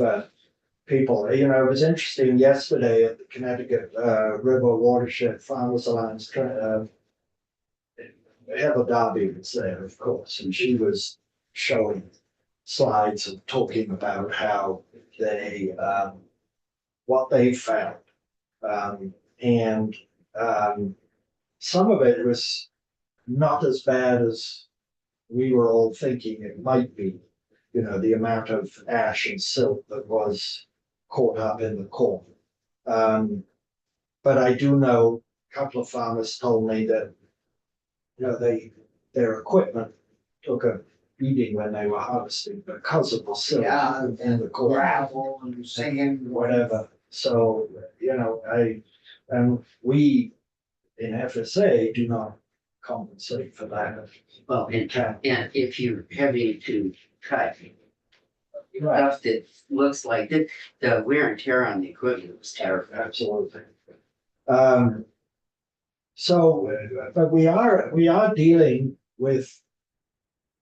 people. You know, it was interesting yesterday at the Connecticut River Watershed Farmers Alliance. Heather Darby was there, of course, and she was showing slides and talking about how they what they found. And some of it was not as bad as we were all thinking it might be. You know, the amount of ash and silt that was caught up in the corn. But I do know a couple of farmers told me that, you know, their equipment took a beating when they were harvesting because of the silt Yeah, and the corn, gravel and sand, whatever. So, you know, we in FSA do not compensate for that. Well, and if you're having to cut Right, stuff that looks like it, the wear and tear on the equipment was terrible. absolutely. So, but we are dealing with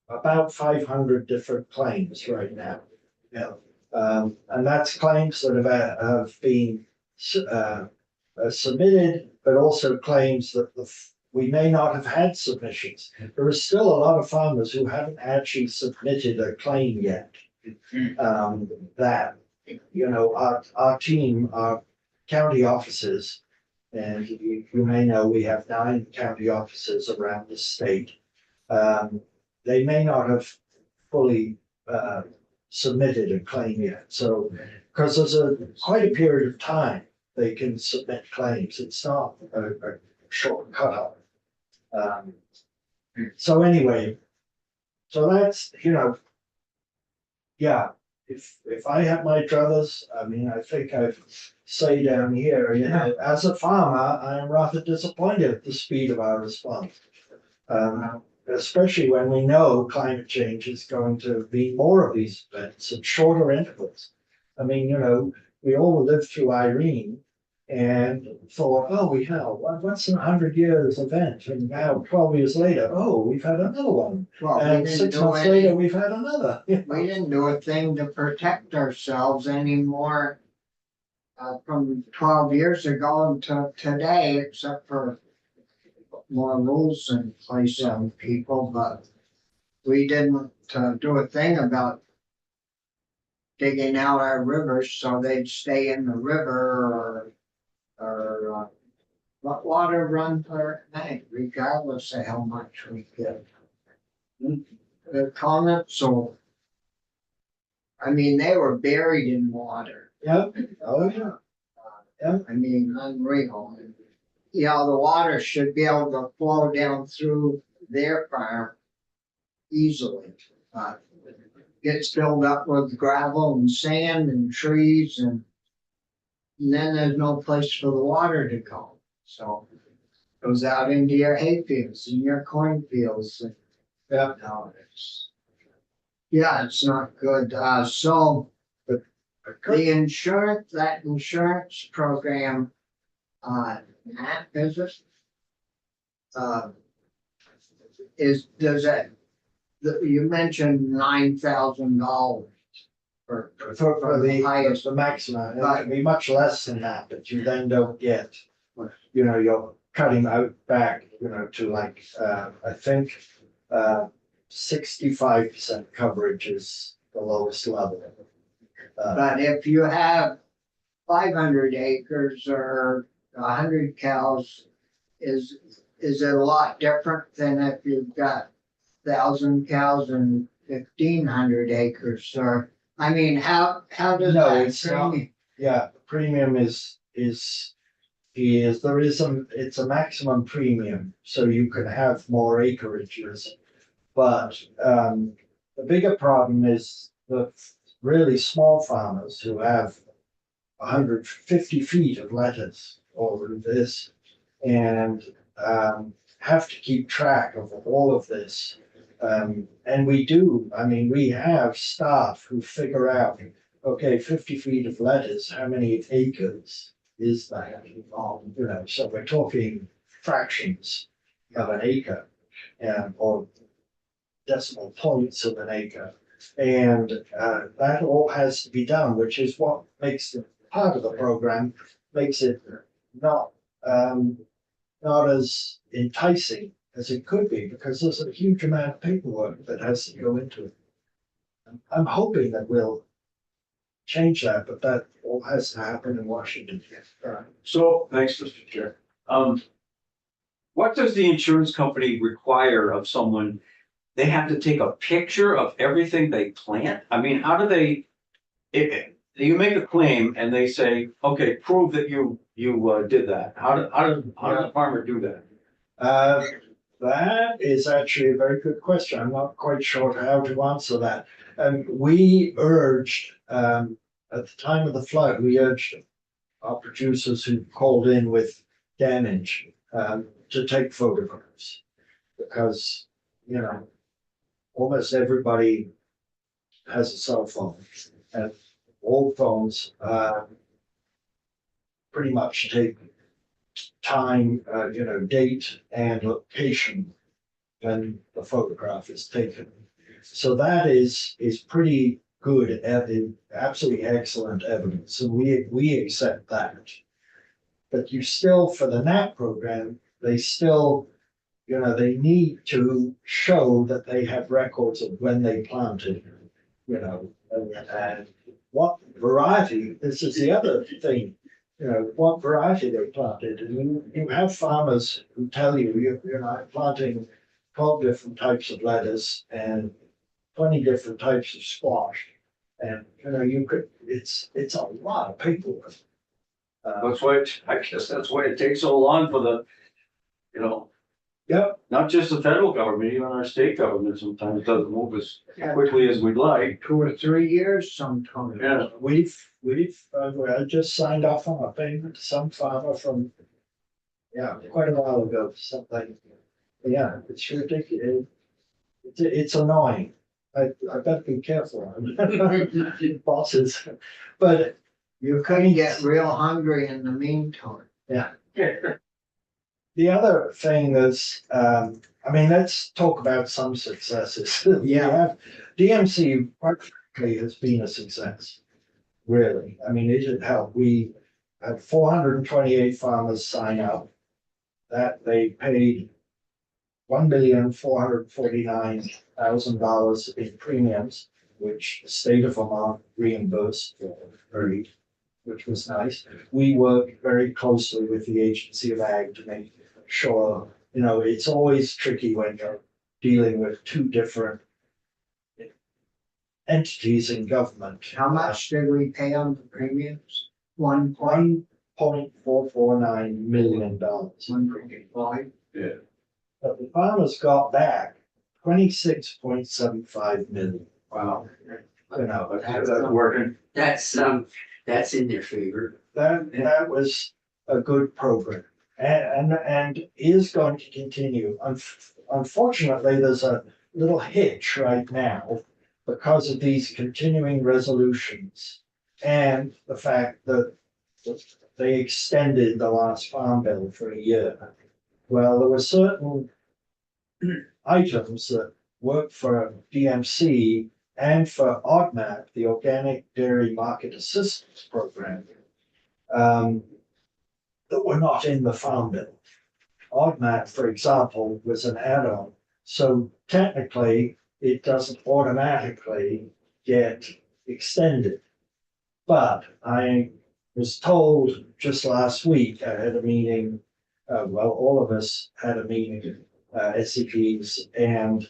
about 500 different claims right now. Yeah. And that's claims that have been submitted, but also claims that we may not have had submissions. There are still a lot of farmers who haven't actually submitted a claim yet. That, you know, our team, our county offices, and you may know we have 9 county offices around the state. They may not have fully submitted a claim yet. So, because there's quite a period of time they can submit claims. It's not a short cutoff. So anyway, so that's, you know, yeah, if I had my druthers, I mean, I think I've say down here, you know, as a farmer, I am rather disappointed at the speed of our response. Especially when we know climate change is going to be more of these events at shorter intervals. I mean, you know, we all lived through Irene and thought, oh, we have, what's a 100 years event? And now 12 years later, oh, we've had another one. well, we And didn't 6 do months any, later, we've had another. we didn't do a thing to protect ourselves anymore. From 12 years ago until today, except for more rules in place on people, but we didn't do a thing about digging out our rivers so they'd stay in the river or let water run for at night, regardless of how much we get. The comments, so, I mean, they were buried in water. Yep, oh, yeah. I mean, unreal. Yeah, the water should be able to flow down through their farm easily. Gets filled up with gravel and sand and trees and then there's no place for the water to go. So it goes out into your hay fields and your cornfields. Yeah. No, yeah, it's not good. So the insurance, that insurance program, Matt, is it? Does that, you mentioned $9,000 for For the highest. the maximum, it can be much less than that, but you then don't get, you know, you're cutting out back, you know, to like, I think, 65% coverage is the lowest level. But if you have 500 acres or 100 cows, is it a lot different than if you've got 1,000 cows and 1,500 acres? Or, I mean, how does No, that it's not. premium? Yeah, the premium is there is it's a maximum premium, so you can have more acreages. But the bigger problem is the really small farmers who have 150 feet of lettuce or this and have to keep track of all of this. And we do, I mean, we have staff who figure out, okay, 50 feet of lettuce, how many acres is that? You know, so we're talking fractions of an acre or decimal points of an acre. And that all has to be done, which is what makes it part of the program, makes it not not as enticing as it could be, because there's a huge amount of paperwork that has to go into it. I'm hoping that we'll change that, but that all has to happen in Washington. So, thanks, Mr. Chair. What does the insurance company require of someone? They have to take a picture of everything they plant? I mean, how do they? If you make a claim and they say, okay, prove that you did that. How does the farmer do that? That is actually a very good question. I'm not quite sure how to answer that. We urged, at the time of the flood, we urged our producers who called in with damage, to take photographs. Because, you know, almost everybody has a cell phone, and all phones, pretty much take time, date and location when the photograph is taken. So that is pretty good, absolutely excellent evidence, and we accept that. But you still, for the NAP program, they still, they need to show that they have records of when they planted, and what variety, this is the other thing, what variety they planted. And you have farmers who tell you, I'm planting 12 different types of lettuce and 20 different types of squash. And, it's a lot of paperwork. That's why, I guess that's why it takes so long for the, Yep. not just the federal government, even our state government sometimes doesn't move as quickly as we'd like. 2 or 3 years sometimes. Yeah. I just signed off on a payment to some farmer from, quite a while ago, something. Yeah, it's ridiculous. It's annoying. I better be careful. Bosses, but You couldn't get real hungry in the meantime. the other thing is, let's talk about some successes. We have DMC practically has been a success. Really, it had helped. We had 428 farmers sign up. That they paid $1,449,000 in premiums, which the state of Vermont reimbursed early, which was nice. We worked very closely with the Agency of Ag to make sure, it's always tricky when you're dealing with two different entities in government. How much did we pay on the premiums? $1.449 million. $1.5. But the farmers got back 26.75 million. Wow. That's working. That's in their favor. that was a good program, and is going to continue. Unfortunately, there's a little hitch right now because of these continuing resolutions and the fact that they extended the last farm bill for a year. Well, there were certain items that worked for DMC and for ODMAP, the Organic Dairy Market Assistance Program, that were not in the farm bill. ODMAP, for example, was an add-on. So technically, it doesn't automatically get extended. But I was told just last week, I had a meeting, all of us had a meeting, SCPs, and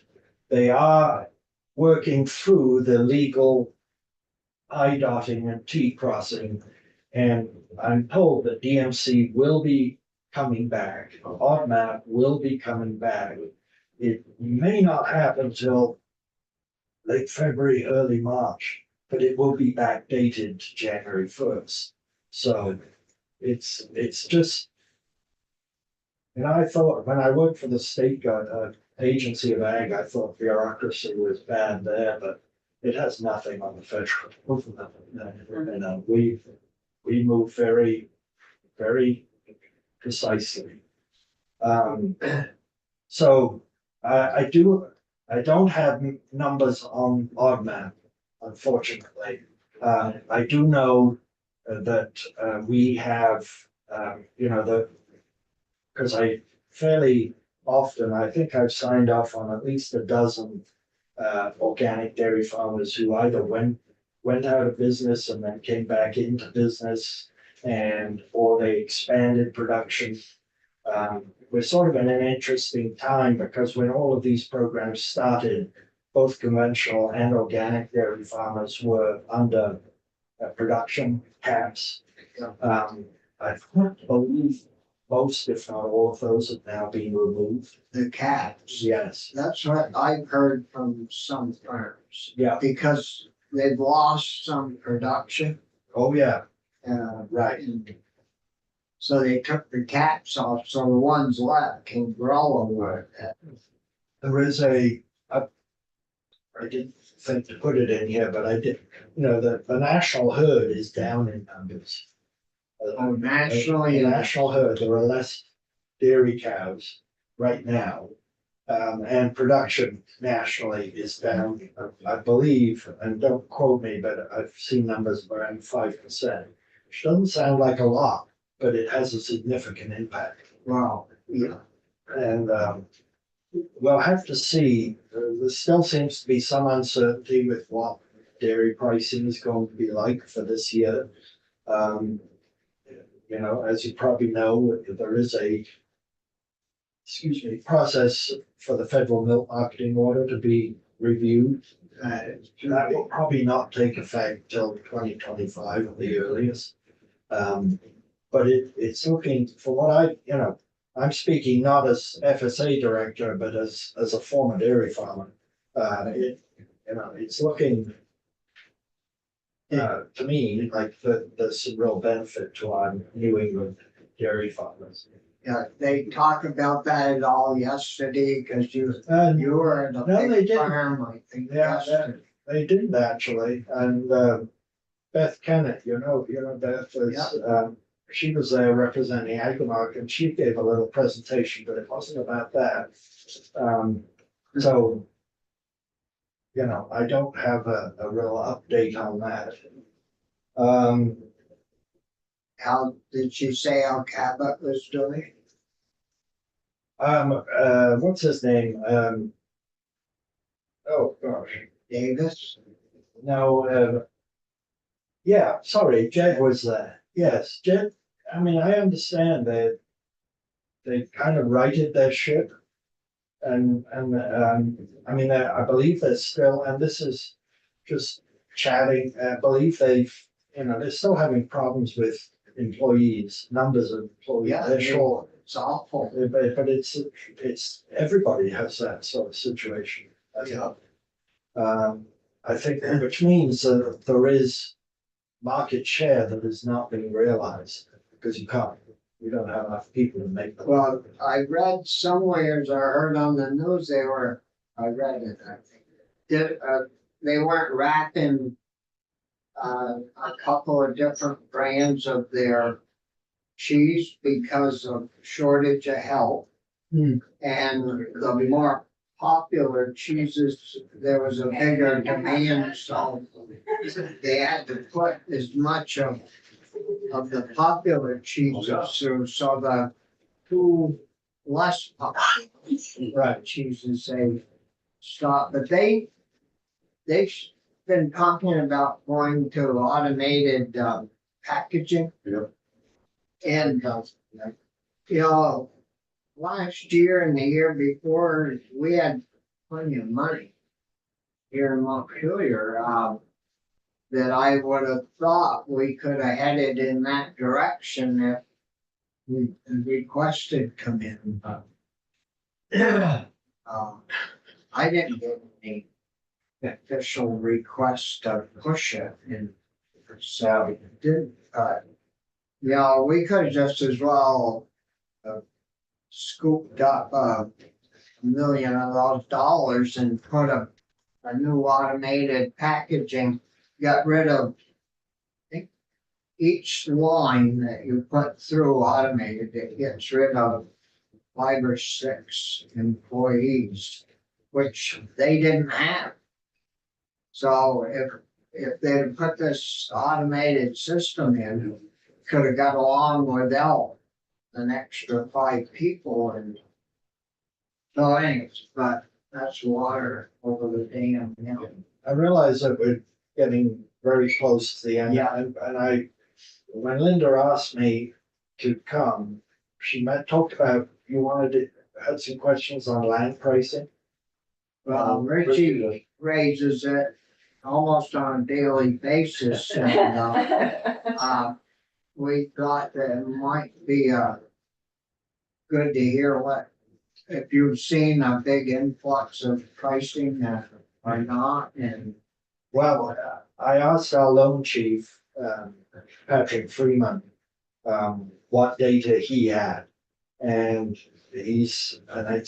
they are working through the legal I dotting and T crossing. And I'm told that DMC will be coming back, ODMAP will be coming back. It may not happen till late February, early March, but it will be backdated to January 1st. So it's just, I thought when I worked for the state agency of ag, I thought bureaucracy was bad there, but it has nothing on the federal. We move very, very precisely. So I do I don't have numbers on Augment, unfortunately. I do know that we have, because I fairly often, I think I've signed off on at least a dozen organic dairy farmers who either went out of business and then came back into business or they expanded production. We're sort of in an interesting time because when all of these programs started, both conventional and organic dairy farmers were under production caps. I believe most, if not all of those have now been removed. The caps. Yes, That's what I've heard from some farms, yeah, because they've lost some production. oh, yeah, right. and So they took the caps off, so the ones left can grow with it. There is I didn't think to put it in here, but I did, the national herd is down in numbers. Oh, nationally, The national herd, there are less dairy cows right now. And production nationally is down, I believe, and don't quote me, but I've seen numbers of around 5%. Which doesn't sound like a lot, but it has a significant impact. well, yeah, And we'll have to see. There still seems to be some uncertainty with what dairy pricing is going to be like for this year. As you probably know, there is a process for the federal milk marketing order to be reviewed. That will probably not take effect till 2025 at the earliest. But it's looking, for what I'm speaking not as FSA director, but as a former dairy farmer. It's looking to me like there's some real benefit to our New England dairy farmers. yeah, they talked about that at all yesterday, cause you And were in a No, they big didn't. farm, I think, Yeah, yesterday. they didn't actually, and Beth Kennett, Beth was, she was there representing Agrimark, and she gave a little presentation, but it wasn't about that. So, I don't have a real update on that. How, did she say how Cabot was doing? What's his name? Oh, gosh, Davis? no, yeah, sorry, Jed was there. Yes, Jed, I mean, I understand that they kind of righted their ship. And I mean, I believe there's still, and this is just chatting, I believe they're still having problems with employees, numbers of employees. Yeah, They're short. it's awful. But it's, everybody has that sort of situation. Yeah. I think, which means that there is market share that is not being realized because you don't have enough people to make them. Well, I read somewheres, I heard on the news, I read it, I think. They weren't wrapping a couple of different brands of their cheese because of shortage of help. Hmm. And the more popular cheeses, there was a bigger demand, so they had to put as much of the popular cheeses through, so the two less popular cheeses, they stopped, but they've been talking about going to automated packaging. Yep. And last year and the year before, we had plenty of money here in Montpelier, that I would have thought we could have headed in that direction if we requested come in. I didn't get any official request to push it, and so did, we could have just as well scooped up $1 million of those dollars and put a new automated packaging, got rid of, I think, each line that you put through automated, it gets rid of 5 or 6 employees, which they didn't have. So if they'd put this automated system in, could have got along without an extra 5 people and. So anyways, but that's water over the dam, I realize that we're getting very close to the end. Yeah. And when Linda asked me to come, she talked about, had some questions on land pricing. Richie raises it almost on a daily basis and, we thought that it might be, good to hear if you've seen a big influx of pricing or not, and. Well, I asked our loan chief, Patrick Freeman, what data he had. And it's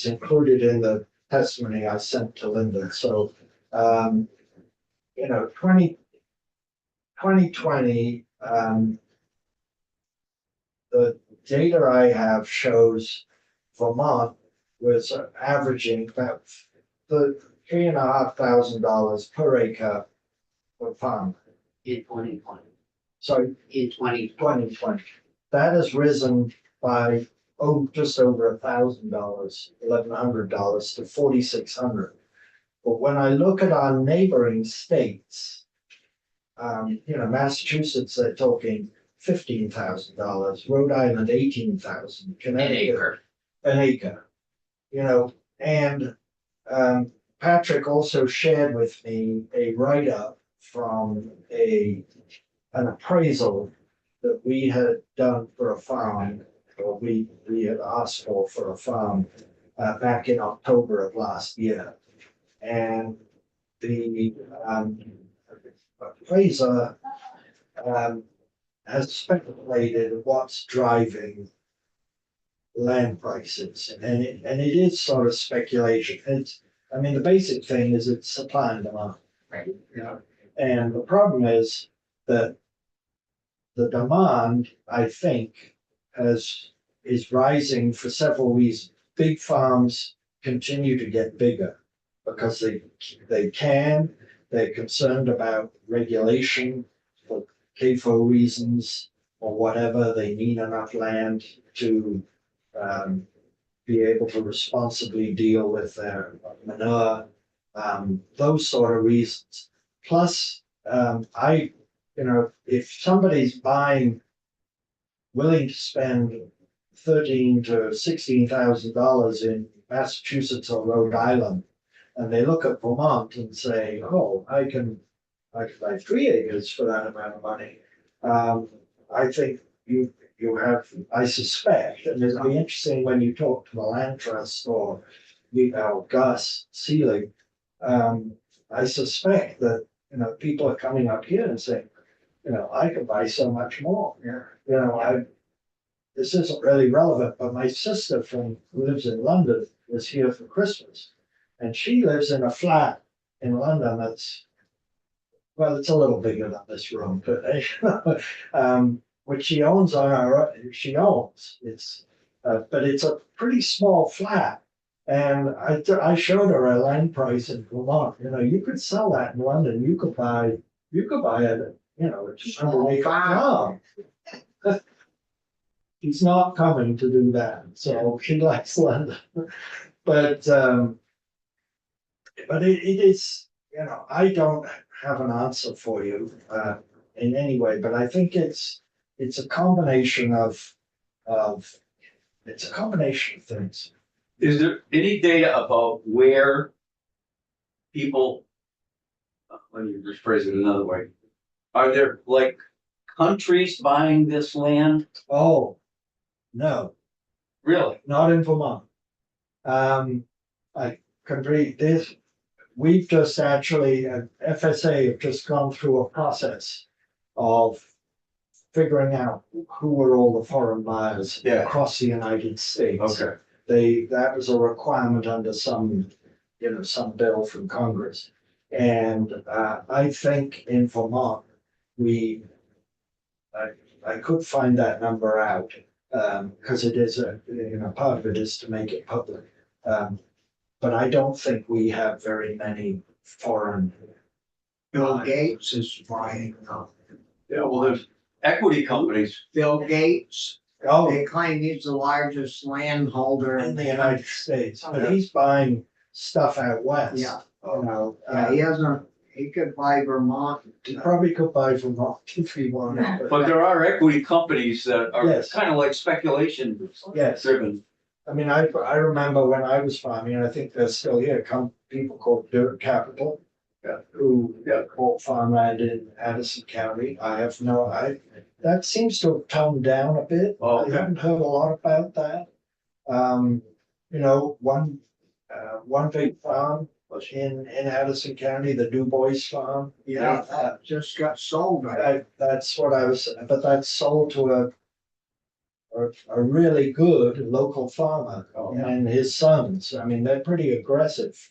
included in the testimony I sent to Linda. So, 2020, the data I have shows Vermont was averaging about $3,500 per acre per farm. In 2020, So in 2020, that has risen by just over $1,000, $1,100 to $4,600. But when I look at our neighboring states, Massachusetts, they're talking $15,000, Rhode Island, $18,000, an Connecticut, acre. an acre. And Patrick also shared with me a write-up from an appraisal that we had done for a farm, or we had asked for a farm back in October of last year. And the appraiser has speculated what's driving land prices, and it is sort of speculation. The basic thing is it's supply and demand. Right. And the problem is that the demand, I think, is rising for several reasons. Big farms continue to get bigger because they're concerned about regulation for CAFO reasons or whatever. They need enough land to be able to responsibly deal with their manure, those sort of reasons. Plus, if somebody's willing to spend $13,000 to $16,000 in Massachusetts or Rhode Island, and they look at Vermont and say, "Oh, I can buy 3 acres for that amount of money." I think I suspect, and it'll be interesting when you talk to the land trust or Gus Seelig. I suspect that people are coming up here and saying, I can buy so much more. This isn't really relevant, but my sister who lives in London was here for Christmas, and she lives in a flat in London it's a little bigger than this room, but which she owns but it's a pretty small flat. And I showed her a land price in Vermont. You could sell that in London. You could buy it. A 200-acre farm. She's not coming to do that, so she likes London. But it is. I don't have an answer for you in any way, but I think it's a combination of things. Is there any data about where people, let me rephrase it another way. Are there countries buying this land? Oh, no, Really? not in Vermont. I can read this. We've just actually, FSA have just gone through a process of figuring out who were all the foreign buyers across the United States. Okay. That was a requirement under some bill from Congress. And I think in Vermont, I could find that number out because it is part of it is to make it public. but I don't think we have very many foreign. Bill Gates is buying them. Yeah, well, there's equity companies. Bill Gates, Oh, they claim he's the largest landholder in the United States, but he's buying stuff out west. Yeah. You know, Yeah, he hasn't, he could buy Vermont. he probably could buy from off if he wanted. But there are equity companies that are Yes. kind of like speculation Yes, driven. I mean, I remember when I was farming, and I think they're still here, people called Dirt Capital. Who bought farmland in Addison County. That seems to have toned down a bit. Oh, I okay. haven't heard a lot about that. You know, one big farm was in Addison County, the Du Bois Farm. Yeah, that just got sold, right? That's what I was, but that's sold to a really good local farmer and his sons. I mean, they're pretty aggressive.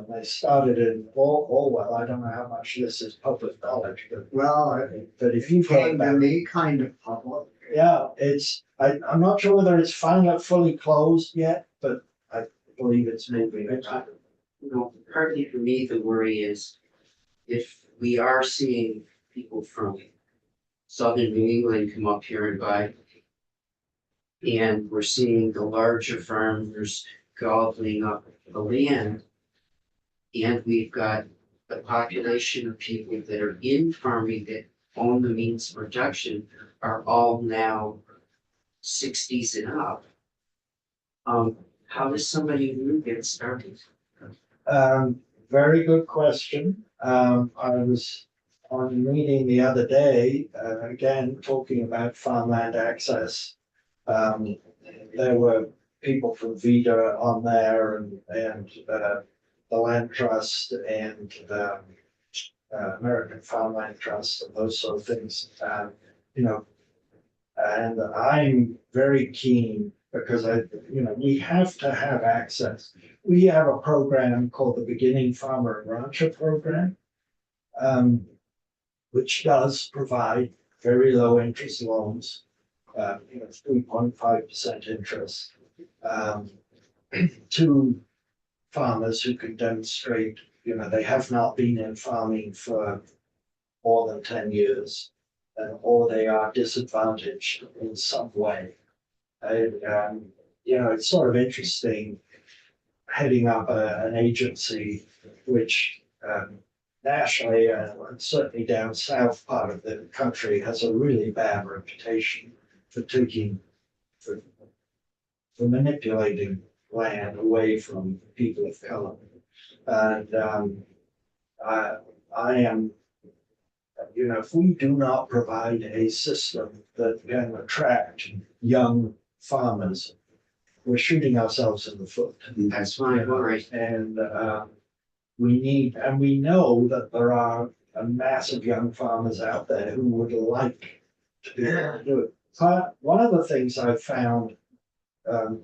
They started in Orwell. I don't know how much this is public knowledge, Well, but if you've heard came to about it, me kind of public. yeah, I'm not sure whether it's finally fully closed yet, but I believe it's moving. You know, partly for me, the worry is if we are seeing people from southern New England come up here and buy, and we're seeing the larger farmers gobbling up the land, and we've got the population of people that are in farming that own the means of production are all now 60s and up. How does somebody new get started? Very good question. I was on a meeting the other day, again, talking about farmland access. There were people from VEDA on there and the Land Trust and American Farmland Trust and those sort of things. You know, and I'm very keen because we have to have access. We have a program called the Beginning Farmer and Rancher Program, which does provide very low interest loans, 3.5% interest, to farmers who can demonstrate, they have not been in farming for more than 10 years, or they are disadvantaged in some way. It's sort of interesting heading up an agency which nationally and certainly down south part of the country has a really bad reputation for manipulating land away from people of color. And I am, if we do not provide a system that can attract young farmers, we're shooting ourselves in the foot. That's my worry. And we know that there are a massive young farmers out there who would like to be able to do it. One of the things I've found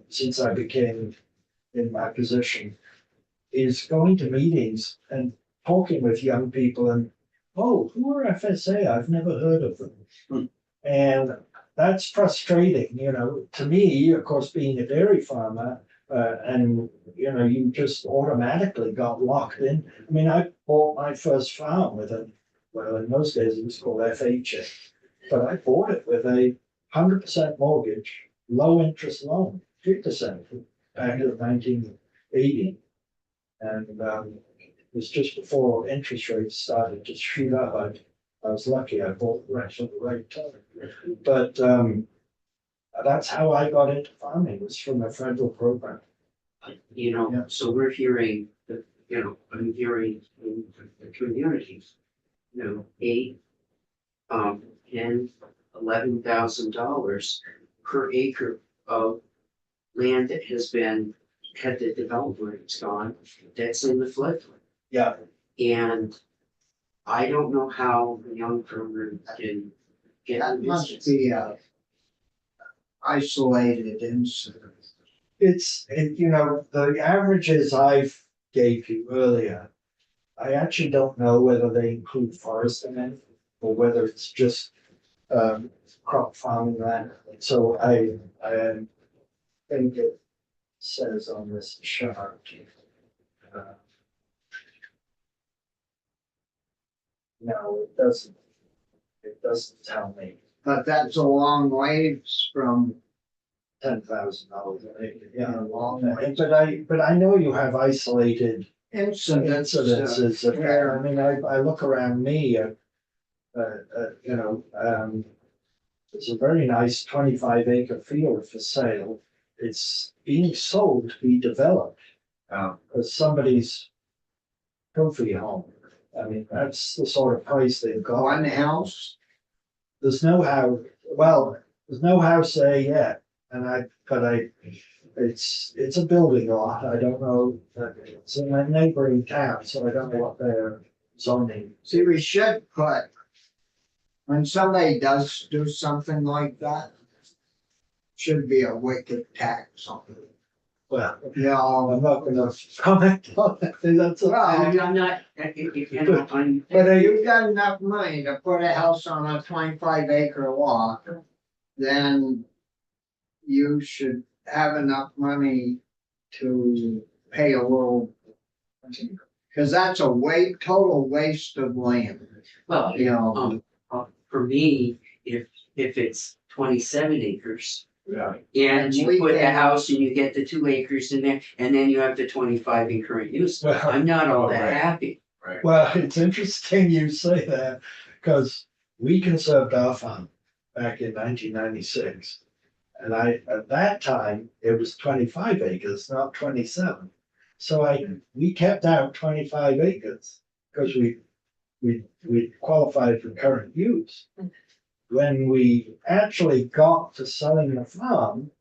since I became in my position is going to meetings and talking with young people and, oh, who are FSA? I've never heard of them. And that's frustrating, to me, of course, being a dairy farmer, and you just automatically got locked in. I mean, I bought my first farm well, in those days it was called FHA, but I bought it with a 100% mortgage, low interest loan, 3% back in 1980. And it was just before interest rates started to shoot up. I was lucky I bought the rest at the right time. But that's how I got into farming, was from a federal program. So we're hearing that, I'm hearing in the communities, $8, $10, $11,000 per acre of land that had the development it's gone, that's in the floodplain. Yeah. And I don't know how the young farmer can get That in must business. be a isolated incident. The averages I gave you earlier, I actually don't know whether they include forest in it or whether it's just crop farming land. So I think it says on this chart, No, it doesn't tell me But that's a long ways from, $10,000. Yeah, a long way. but I know you have isolated Incidents. incidences of that. I mean, I look around me, it's a very nice 25-acre field for sale. It's being sold to be developed. Because somebody's trophy home. I mean, that's the sort of price they've got. One house, There's no house, well, there's no house there yet, it's a building lot, I don't know, it's in a neighboring town, so I don't know what their zoning. see, we should put, when somebody does do something like that, should be a wicked tax on it. Well, You know, I'm not gonna comment on that, that's a. Well, I'm not, I'm, but if you've got enough money to put a house on a 25-acre lot, then you should have enough money to pay a little. Cause that's a total waste of land, well, you know. for me, if it's 27 acres. Yeah. And you We put a can- house and you get the 2 acres in there, and then you have the 25 in current use, Well, I'm not all that right. happy. Well, it's interesting you say that, because we conserved our farm back in 1996. And at that time, it was 25 acres, not 27. So we kept out 25 acres, because we qualified for current use. When we actually got to selling the farm,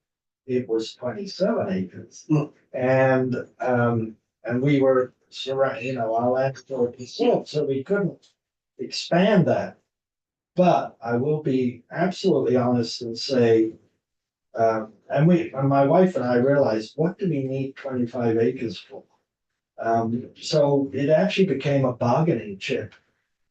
it was 27 acres. And we were surrounded, our land was sold, so we couldn't expand that. But I will be absolutely honest and say, and my wife and I realized, what do we need 25 acres for? So it actually became a bargaining chip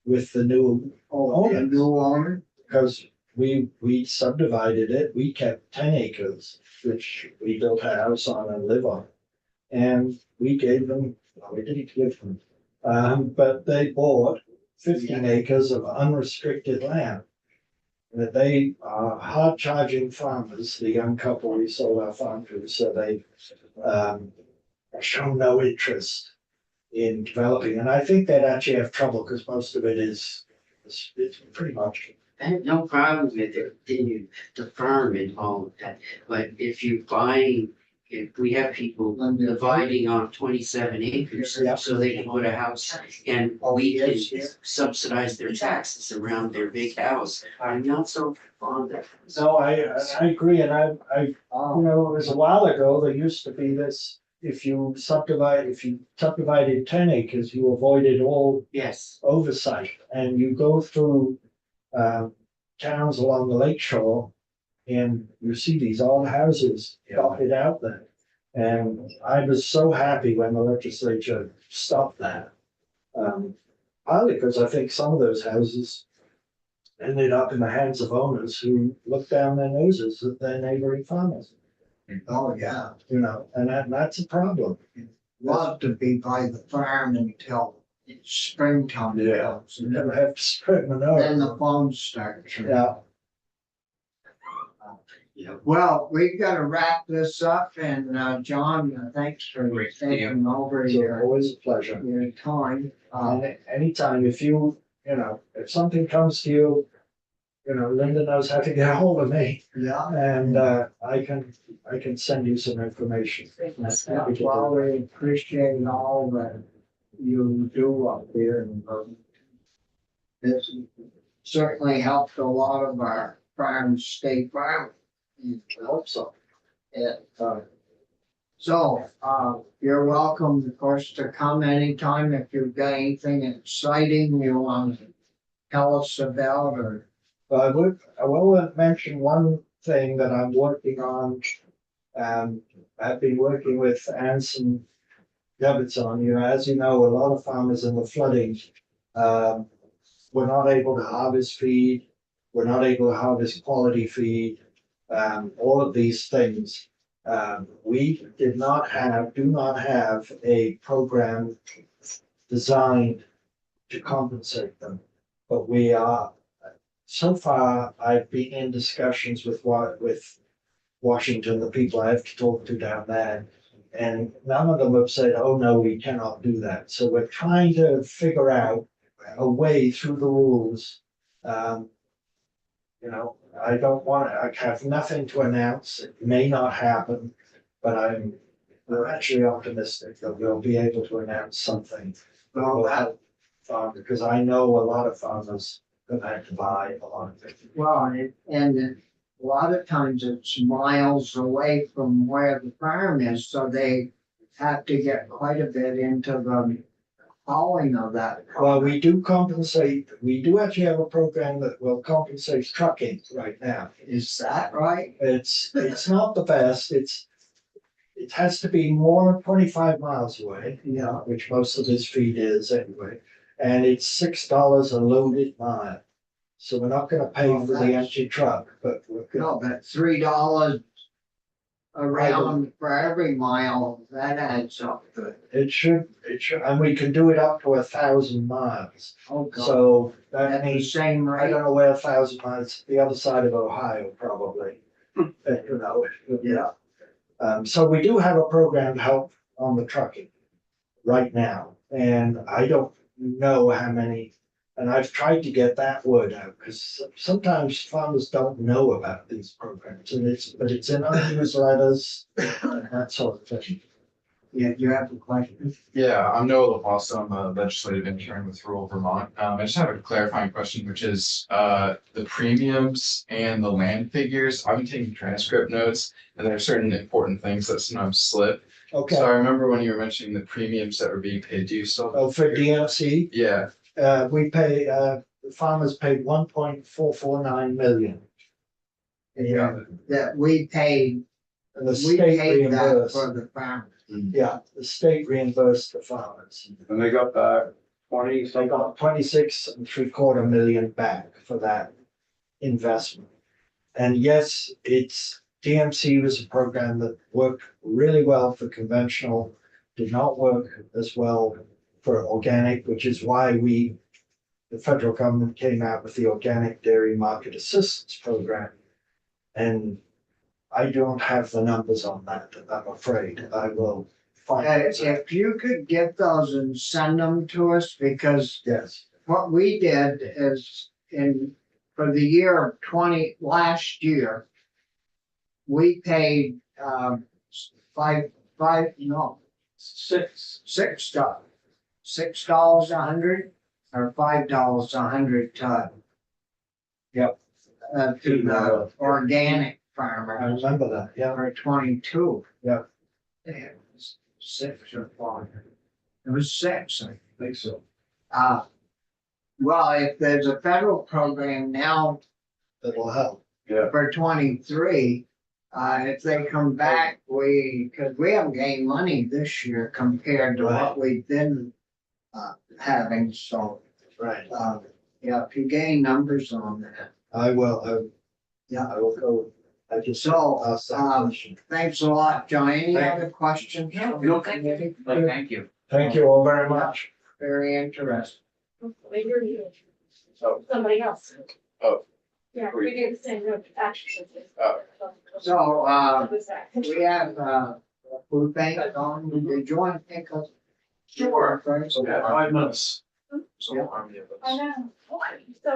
with the new A owner, new owner, because we subdivided it, we kept 10 acres, which we built a house on and live on. And we gave them, well, we didn't give them, but they bought 15 acres of unrestricted land. That they are hard charging farmers, the young couple we sold our farm to, so they show no interest in developing. And I think they'd actually have trouble, because most of it it's pretty much. I have no problem with it continuing to farm and all of that, but if you're buying, if we have people dividing on 27 acres, Yeah. so they can put a house, and we can subsidize their taxes around their big house, I'm not so fond of. No, I agree, and I, you know, it was a while ago, there used to be this, if you subdivided 10 acres, you avoided all Yes, oversight, and you go through towns along the lake shore, and you see these old houses dotted out there. And I was so happy when the legislature stopped that. Partly because I think some of those houses ended up in the hands of owners who looked down their noses at their neighboring farmers, oh, yeah, you know, and that's a problem. love to be by the farm until it's springtime. Yeah. comes, You and never have to spread Then the manure. phones start. ringing. Yeah. Well, we've got to wrap this up, and John, thanks for taking over It's your always a pleasure. time. And anytime, if you know, if something comes to you, you know, Linda knows how to get a hold of me, Yeah. and I can send you some information. Yeah, well, we appreciate all that you do up there, and this certainly helped a lot of our farms stay farming. I hope so. So, you're welcome, of course, to come anytime if you've got anything exciting you want to tell us about, or. But I will mention one thing that I'm working on. I've been working with Anson Devittson. You know, as you know, a lot of farmers in the flooding, were not able to harvest feed, were not able to harvest quality feed, all of these things. We do not have a program designed to compensate them. But we are, so far, I've been in discussions with Washington, the people I have to talk to down there. And none of them have said, oh, no, we cannot do that. So we're trying to figure out a way through the rules. I don't want to, I have nothing to announce. It may not happen, but we're actually optimistic that we'll be able to announce something. Because I know a lot of farmers have had to buy a lot of it. Well, and a lot of times it's miles away from where the farm is, so they have to get quite a bit into the hauling of that. Well, we do actually have a program that will compensate trucking right now. Is that right? It's not the best, it has to be more than 25 miles away, Yeah. which most of this feed is anyway. And it's $6 a loaded mile. So we're not gonna pay for the empty truck, but we're No, gonna, but $3 around for every mile, that adds up good. it should, and we can do it up to 1,000 miles. Oh, God. So that At the means, same I rate. don't know where 1,000 miles, the other side of Ohio probably. Yeah. So we do have a program to help on the trucking right now, and I don't know how many. And I've tried to get that word out, because sometimes farmers don't know about these programs, but it's in our newsletters and that sort of thing. Yeah, you have a question? Yeah, I'm Noah LaFosse. I'm a legislative intern with Rural Vermont. I just have a clarifying question, which is the premiums and the land figures. I've been taking transcript notes, and there are certain important things that sometimes slip. Okay, So I remember when you were mentioning the premiums that were being paid. Do you still? so for DMC, Yeah, we pay, the farmers paid 1.449 million. Yeah, that we paid, And the we state paid that reimbursed, for the farm. yeah, the state reimbursed the farmers. And they got back 20, They got 26.75 million back for that investment. And yes, DMC was a program that worked really well for conventional, did not work as well for organic, which is why the federal government came out with the Organic Dairy Market Assistance Program. And I don't have the numbers on that, I'm afraid. I will find out. If you could get those and send them to us, because Yes, what we did is for the year of last year, we paid, $6 a hundred or $5 a hundred to. Yep. To the organic I farmers remember that, yeah. for 22. Yep. It was 6 or 5. It was 6, I think. I think so. Well, if there's a federal program now That'll help. for 23, if they come back, because we haven't gained money this year compared to what we've been having, so, Right. yeah, if you gain numbers on that. I will, Yeah. I will go. I just. So, asked that question. Thanks a lot, John. Any Thank- other questions? No, thank you. Thank you. Thank you all very much. Very interesting. Somebody else. Oh. Yeah, we did the same action. Oh. So, What was that? we have, food bank on, did you want to take a? Sure. Right? Yeah, 5 minutes. So, I know. So